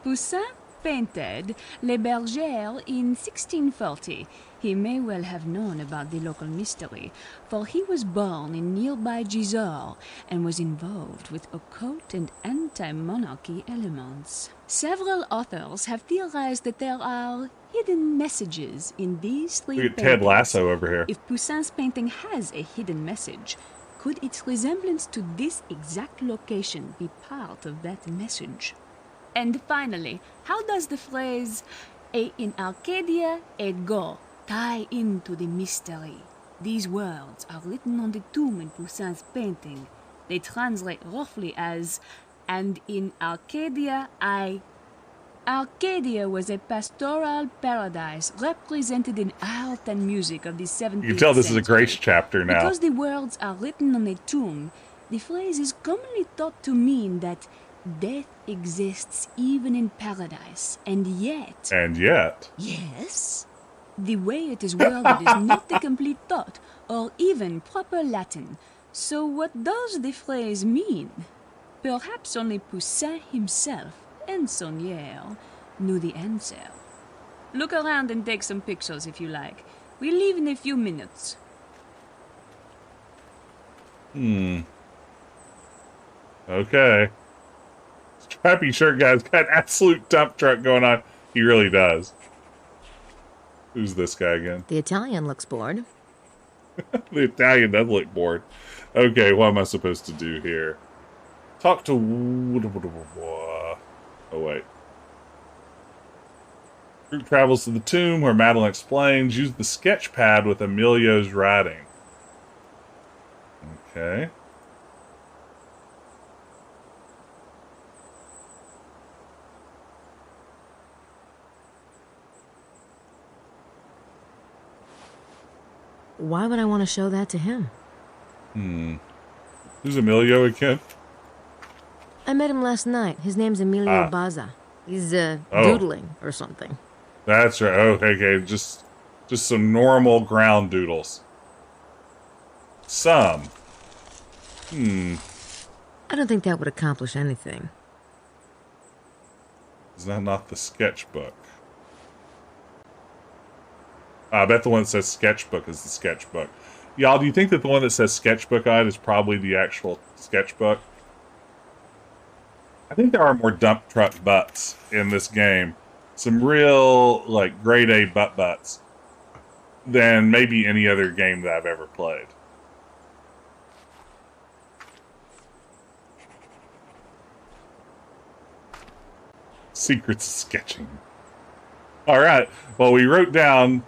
Poussin painted Les Bergères in 1640. He may well have known about the local mystery, for he was born in nearby Gisors and was involved with occult and anti-monarchy elements. Several authors have theorized that there are hidden messages in these 3 Look at paintings. Ted Lasso over here. If Poussin's painting has a hidden message, could its resemblance to this exact location be part of that message? And finally, how does the phrase "et in Arcadia et go" tie into the mystery? These words are written on the tomb in Poussin's painting. They translate roughly as, "and in Arcadia I..." Arcadia was a pastoral paradise represented in art and music of the 17th century. You can tell this is a Grace chapter now. Because the words are written on a tomb, the phrase is commonly thought to mean that death exists even in paradise, and yet... And yet... Yes? The way it is worded is not a complete thought, or even proper Latin. So what does the phrase mean? Perhaps only Poussin himself and Saunière knew the answer. Look around and take some pictures if you like. We leave in a few minutes. Okay. Strappy shirt guy's got an absolute dump truck going on. He really does. Who's this guy again? The Italian looks bored. The Italian does look bored. Okay, what am I supposed to do here? Talk to... Oh, wait. Group travels to the tomb where Madeline explains. Use the sketch pad with Emilio's writing. Okay. Why would I want to show that to him? Who's Emilio again? I met him last night. His name's Emilio Baza. He's doodling or something. That's right. Okay. Just some normal ground doodles. Some. I don't think that would accomplish anything. Is that not the sketchbook? I bet the one that says sketchbook is the sketchbook. Y'all, do you think that the one that says sketchbook on it is probably the actual sketchbook? I think there are more dump truck butts in this game. Some real, like, grade A butts than maybe any other game that I've ever played. Secrets of sketching. Alright, well, we wrote down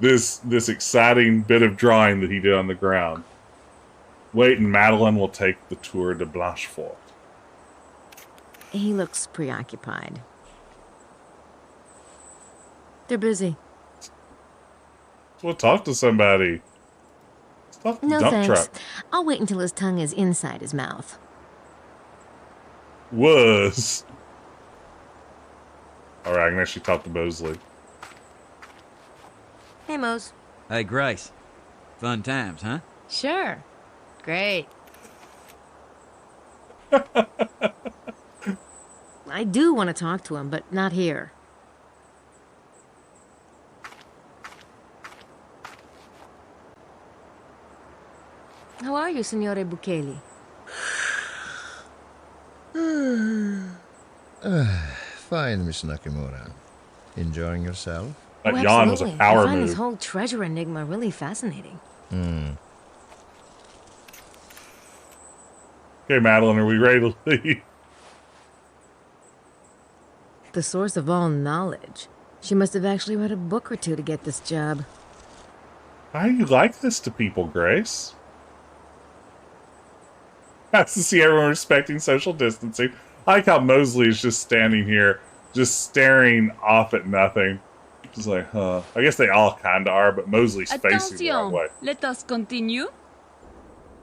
this exciting bit of drawing that he did on the ground. Wait, and Madeline will take the tour de Blanchefort. He looks preoccupied. They're busy. We'll talk to somebody. Let's talk to the No dump thanks. truck. I'll wait until his tongue is inside his mouth. Was. Alright, I can actually talk to Mosley. Hey, Mose. Hey, Grace. Fun times, huh? Sure. Great. I do want to talk to him, but not here. How are you, Signore Bukeli? Fine, Miss Nakamura. Enjoying yourself? That yawn was a power I find move. this whole treasure enigma really fascinating. Okay, Madeline, are we ready to leave? The source of all knowledge. She must have actually read a book or two to get this job. How do you like this to people, Grace? Nice to see everyone respecting social distancing. I like how Mosley is just standing here, just staring off at nothing. Just like, huh. I guess they all kind of are, but Mosley's facing the wrong way. Let us continue.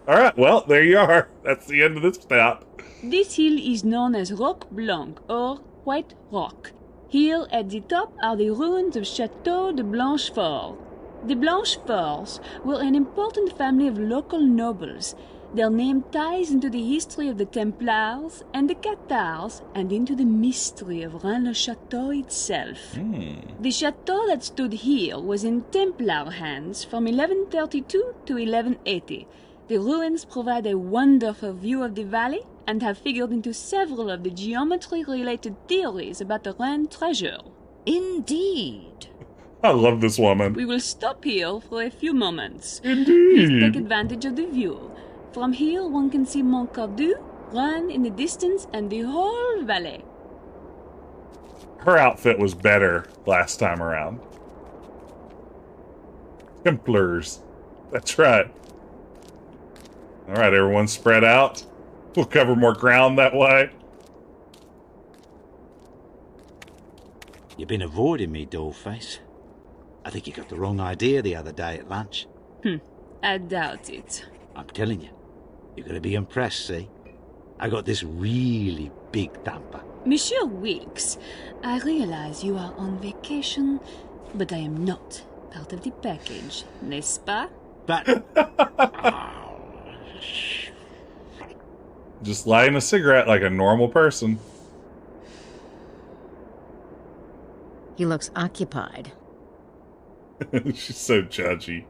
Alright, well, there you are. That's the end of this stop. This hill is known as Roc Blanc, or White Rock. Here at the top are the ruins of Chateau de Blanchefort. The Blancheforts were an important family of local nobles. Their name ties into the history of the Templars and the Cathars and into the mystery of Rennes-le-Château itself. The chateau that stood here was in Templar hands from 1132 to 1180. The ruins provide a wonderful view of the valley and have figured into several of the geometry-related theories about the Rennes treasure. Indeed. I love this woman. We will stop here for a few moments. Indeed. Please take advantage of the view. From here, one can see Montcordu, Rennes in the distance, and the whole valley. Her outfit was better last time around. Templars. That's right. Alright, everyone spread out. We'll cover more ground that way. You've been avoiding me, dollface. I think you got the wrong idea the other day at lunch. I doubt it. I'm telling you, you're going to be impressed, see? I got this really big thumper. Monsieur Wilkes, I realize you are on vacation, but I am not part of the package, n'est-ce pas? But... Just lighting a cigarette like a normal person. He looks occupied. She's so judgy.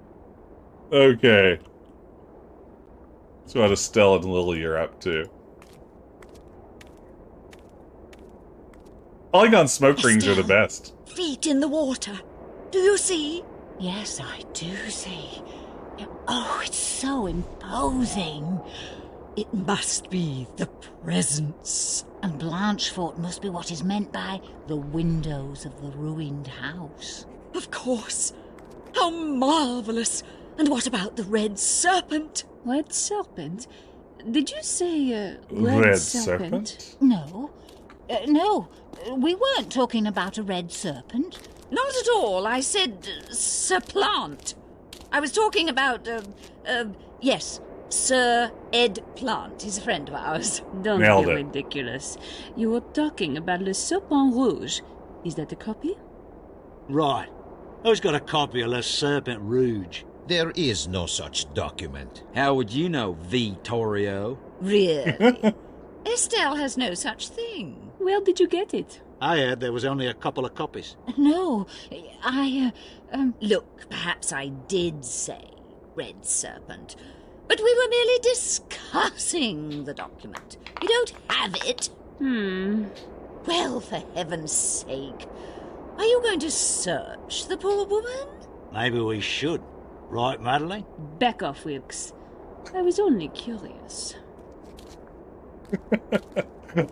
Okay. So what Estelle and Lily are up to. Polygon smoke rings are the best. Feet in the water. Do you see? Yes, I do see. Oh, it's so imposing. It must be the presence. And Blanchefort must be what is meant by the windows of the ruined house. Of course. How marvellous. And what about the red serpent? Red serpent? Did you say, red serpent? No. No. We weren't talking about a red serpent. Not at all. I said Sir-Plant. I was talking about, yes, Sir Ed Plant. He's a friend of ours. Don't Nailed be it. ridiculous. You were talking about Le Serpent Rouge. Is that a copy? Right. Who's got a copy of Le Serpent Rouge? There is no such document. How would you know, Vittorio? Really? Estelle has no such thing. Where did you get it? I heard there was only a couple of copies. No, Look, perhaps I did say red serpent, but we were merely discussing the document. You don't have it. Well, for heaven's sake. Are you going to search the poor woman? Maybe we should. Right, Madeline? Back off, Wilkes. I was only curious.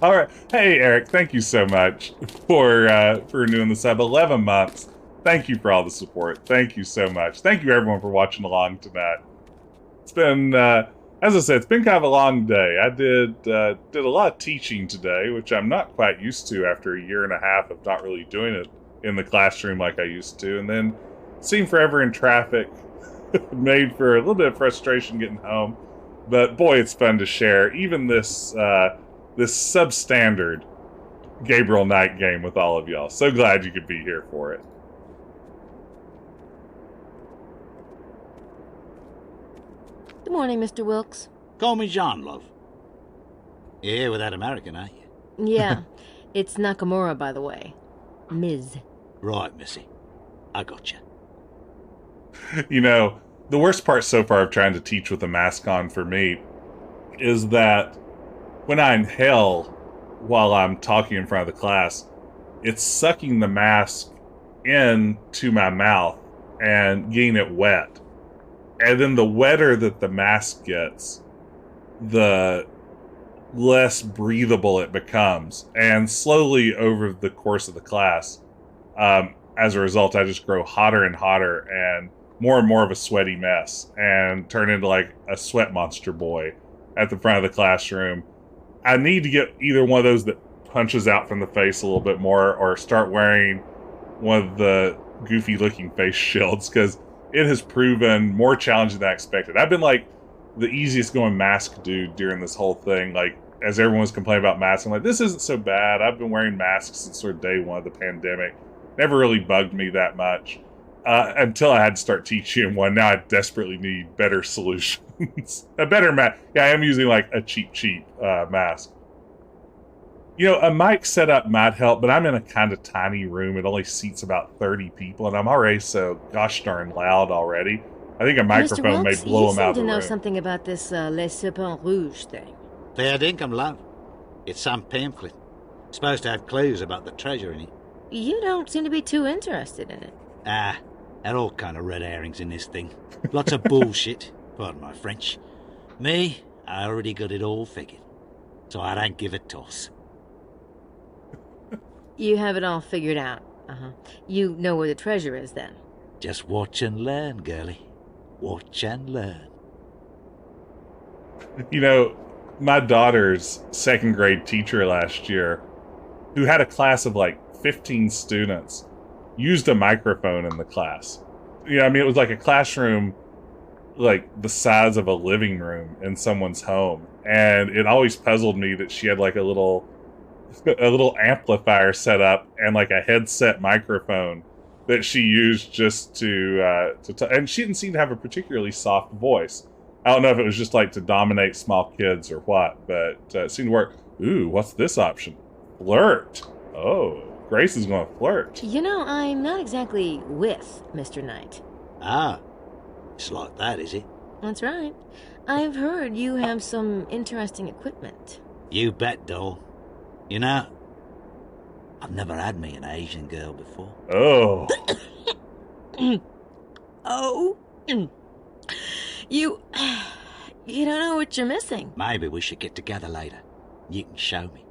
All right. Hey, Eric, thank you so much for renewing the sub. 11 months. Thank you for all the support. Thank you so much. Thank you, everyone, for watching along tonight. It's been, I as I said, it's been kind of a long day. I did a lot of teaching today, which I'm not quite used to after a year and a half of not really doing it in the classroom like I used to. And then seeing forever in traffic made for a little bit of frustration getting home. But boy, it's fun to share even this substandard Gabriel Knight game with all of y'all. So glad you could be here for it. Good morning, Mr. Wilkes. Call me John, love. You're here with that American, aren't you? Yeah, it's Nakamura, by the way. Ms. Right, Missy. I got you. You know, the worst part so far of trying to teach with a mask on for me is that when I inhale while I'm talking in front of the class, it's sucking the mask into my mouth and getting it wet. And then the wetter that the mask gets, the less breathable it becomes. And slowly over the course of the class, as a result, I just grow hotter and hotter and more of a sweaty mess and turn into like a sweat monster boy at the front of the classroom. I need to get either one of those that punches out from the face a little bit more or start wearing one of the goofy looking face shields, because it has proven more challenging than I expected. I've been like the easiest going mask dude during this whole thing. Like, as everyone was complaining about masks, I'm like, this isn't so bad. I've been wearing masks since sort of day one of the pandemic. Never really bugged me that much until I had to start teaching one. Now I desperately need better solutions. A better mask. Yeah, I am using like a cheap mask. You know, a mic setup might help, but I'm in a kind of tiny room. It only seats about 30 people, and I'm already so gosh darn loud already. I think a microphone may blow them out of the room. You seem to know something about this Les Serpents Rouges thing. Fair dinkum, love. It's some pamphlet. Supposed to have clues about the treasure in it. You don't seem to be too interested in it. Ah, there are all kind of red herrings in this thing. Lots of bullshit, pardon my French. Me, I already got it all figured. So I don't give a toss. You have it all figured out. You know where the treasure is, then. Just watch and learn, girlie. Watch and learn. You know, my daughter's second grade teacher last year, who had a class of like 15 students, used a microphone in the class. You know, I mean, it was like a classroom like the size of a living room in someone's home. And it always puzzled me that she had like a little amplifier set up and like a headset microphone that she used just to and she didn't seem to have a particularly soft voice. I don't know if it was just like to dominate small kids or what, but it seemed to work. Ooh, what's this option? Flirt. Oh, Grace is going to flirt. You know, I'm not exactly with Mr. Knight. Ah, it's like that, is it? That's right. I've heard you have some interesting equipment. You bet, doll. You know, I've never had me an Asian girl before. Oh. Oh. You don't know what you're missing. Maybe we should get together later. You can show me.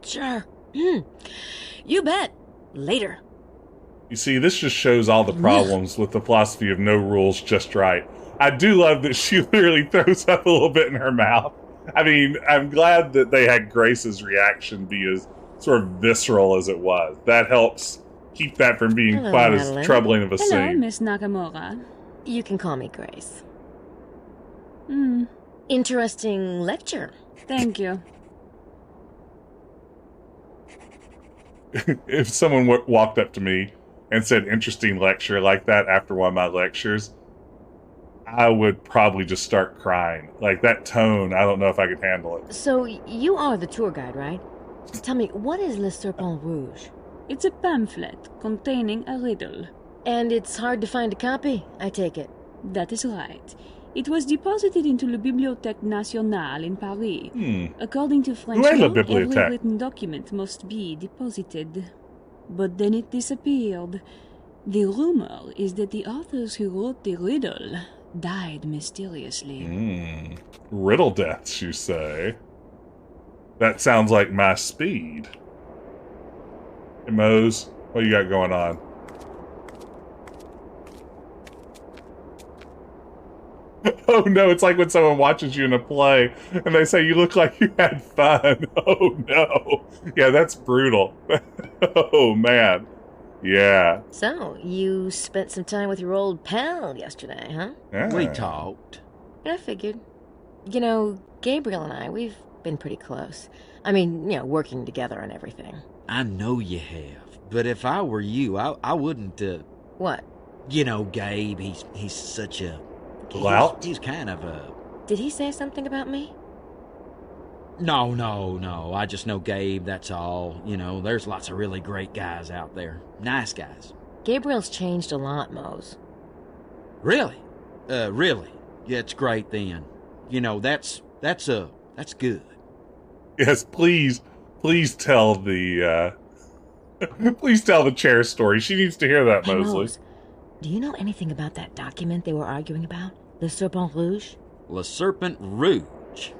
Sure. You bet. Later. You see, this just shows all the problems with the philosophy of no rules, just right. I do love that she literally throws up a little bit in her mouth. I mean, I'm glad that they had Grace's reaction be as sort of visceral as it was. That helps keep that from being quite as troubling of a scene. Hello, Miss Nakamura. You can call me Grace. Interesting lecture. Thank you. If someone walked up to me and said interesting lecture like that after one of my lectures, I would probably just start crying. Like, that tone, I don't know if I could handle it. So, you are the tour guide, right? Tell me, what is Le Serpent Rouge? It's a pamphlet containing a riddle. And it's hard to find a copy, I take it. That is right. It was deposited into La Bibliothèque Nationale in Paris. According to French law, every written document must be deposited. But then it disappeared. The rumor is that the authors who wrote the riddle died mysteriously. Riddle deaths, you say? That sounds like my speed. Hey, Mose, what you got going on? Oh no, it's like when someone watches you in a play and they say you look like you had fun. Oh no. Yeah, that's brutal. Oh man. Yeah. So, you spent some time with your old pal yesterday, huh? Yeah. We talked. I figured. You know, Gabriel and I, we've been pretty close. I mean, you know, working together and everything. I know you have, but if I were you, I wouldn't, What? You know, Gabe, he's such a... Lout? He's kind of a... Did he say something about me? No. I just know Gabe, that's all. You know, there's lots of really great guys out there. Nice guys. Gabriel's changed a lot, Mose. Really? Really? Yeah, it's great then. You know, that's good. Yes, please tell the please tell the chair story. She needs to hear that, Hey, Mosley. Mose, do you know anything about that document they were arguing about? Le Serpent Rouge? Le Serpent Rouge?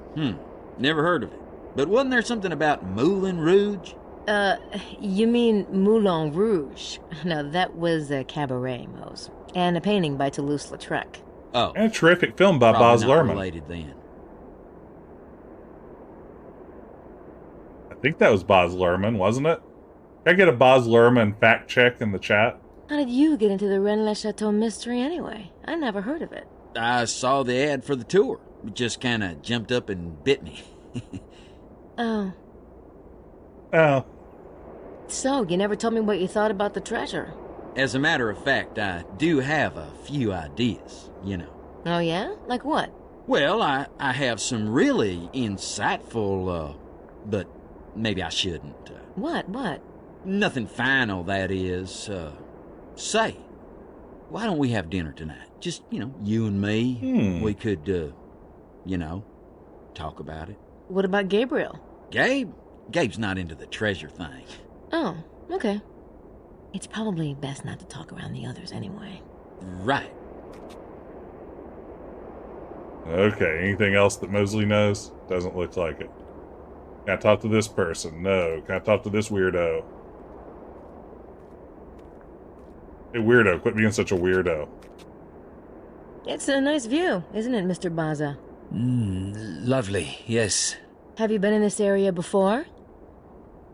Never heard of it. But wasn't there something about Moulin Rouge? You mean Moulin Rouge? No, that was a cabaret, Mose. And a painting by Toulouse-Lautrec. Oh. And a terrific film by Baz Luhrmann. Related then. I think that was Baz Luhrmann, wasn't it? Can I get a Baz Luhrmann fact check in the chat? How did you get into the Rennes-le-Château mystery anyway? I never heard of it. I saw the ad for the tour. It just kind of jumped up and bit me. Oh. So, you never told me what you thought about the treasure. As a matter of fact, I do have a few ideas, you know. Oh, yeah? Like what? Well, I have some really insightful, but maybe I shouldn't. What? Nothing final, that is. Say, why don't we have dinner tonight? Just, you know, you and me. We could, you know, talk about it. What about Gabriel? Gabe's not into the treasure thing. Oh, okay. It's probably best not to talk around the others anyway. Right. Okay, anything else that Mosley knows? Doesn't look like it. Can I talk to this person? No. Can I talk to this weirdo? Hey, weirdo, quit being such a weirdo. It's a nice view, isn't it, Mr. Baza? Lovely, yes. Have you been in this area before?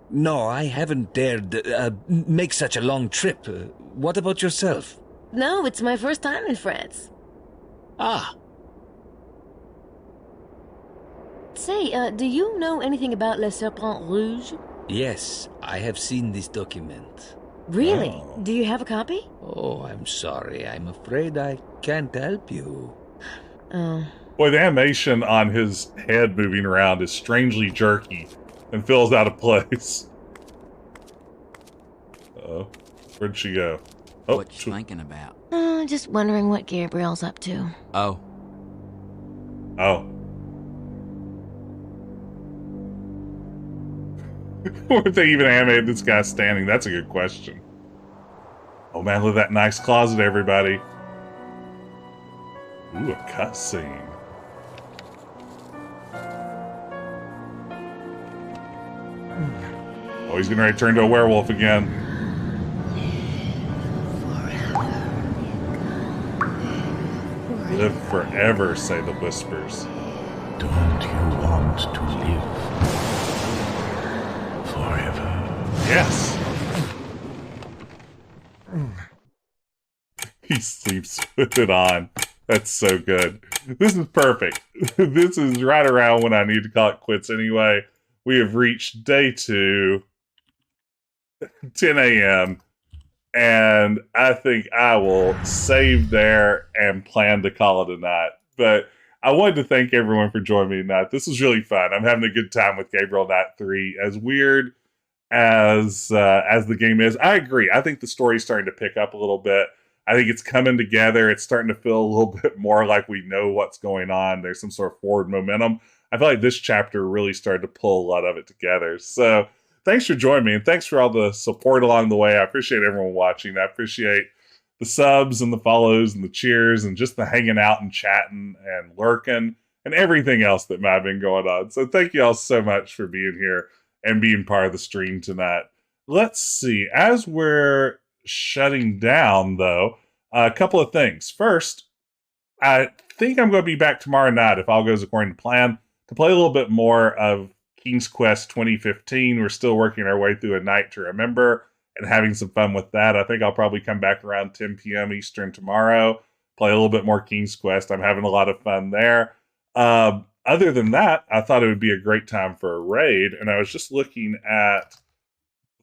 No, I haven't dared make such a long trip. What about yourself? No, it's my first time in France. Ah. Say, do you know anything about Le Serpent Rouge? Yes, I have seen this document. Really? Oh. Do you have a copy? Oh, I'm sorry. I'm afraid I can't help you. Oh. Boy, the animation on his head moving around is strangely jerky and feels out of place. Uh-oh. Where'd she go? Oh, What you thinking about? Just wondering what Gabriel's up to. Oh. What if they even animated this guy standing? That's a good question. Oh man, look at that nice closet, everybody. Ooh, a cutscene. Oh, he's getting ready to turn to a werewolf again. Live forever, say the whispers. Don't you want to live forever? Yes! He sleeps with it on. That's so good. This is perfect. This is right around when I need to call it quits anyway. We have reached day 2, 10 a.m., and I think I will save there and plan to call it a night. But I wanted to thank everyone for joining me tonight. This was really fun. I'm having a good time with Gabriel Knight 3. As weird as the game is, I agree. I think the story's starting to pick up a little bit. I think it's coming together. It's starting to feel a little bit more like we know what's going on. There's some sort of forward momentum. I feel like this chapter really started to pull a lot of it together. So thanks for joining me, and thanks for all the support along the way. I appreciate everyone watching. I appreciate the subs and the follows and the cheers and just the hanging out and chatting and lurking and everything else that might have been going on. So thank you all so much for being here and being part of the stream tonight. Let's see. As we're shutting down, though, a couple of things. First, I think I'm going to be back tomorrow night, if all goes according to plan, to play a little bit more of King's Quest 2015. We're still working our way through A Night to Remember and having some fun with that. I think I'll probably come back around 10 p.m. Eastern tomorrow, play a little bit more King's Quest. I'm having a lot of fun there. Other than that, I thought it would be a great time for a raid, and I was just looking at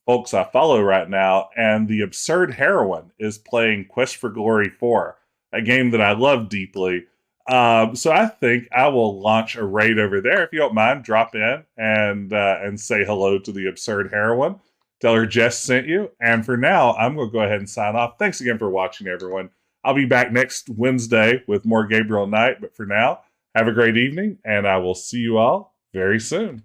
folks I follow right now, and the Absurd Heroine is playing Quest for Glory 4, a game that I love deeply. So I think I will launch a raid over there. If you don't mind, drop in and say hello to the Absurd Heroine. Tell her Jess sent you. And for now, I'm going to go ahead and sign off. Thanks again for watching, everyone. I'll be back next Wednesday with more Gabriel Knight. But for now, have a great evening, and I will see you all very soon.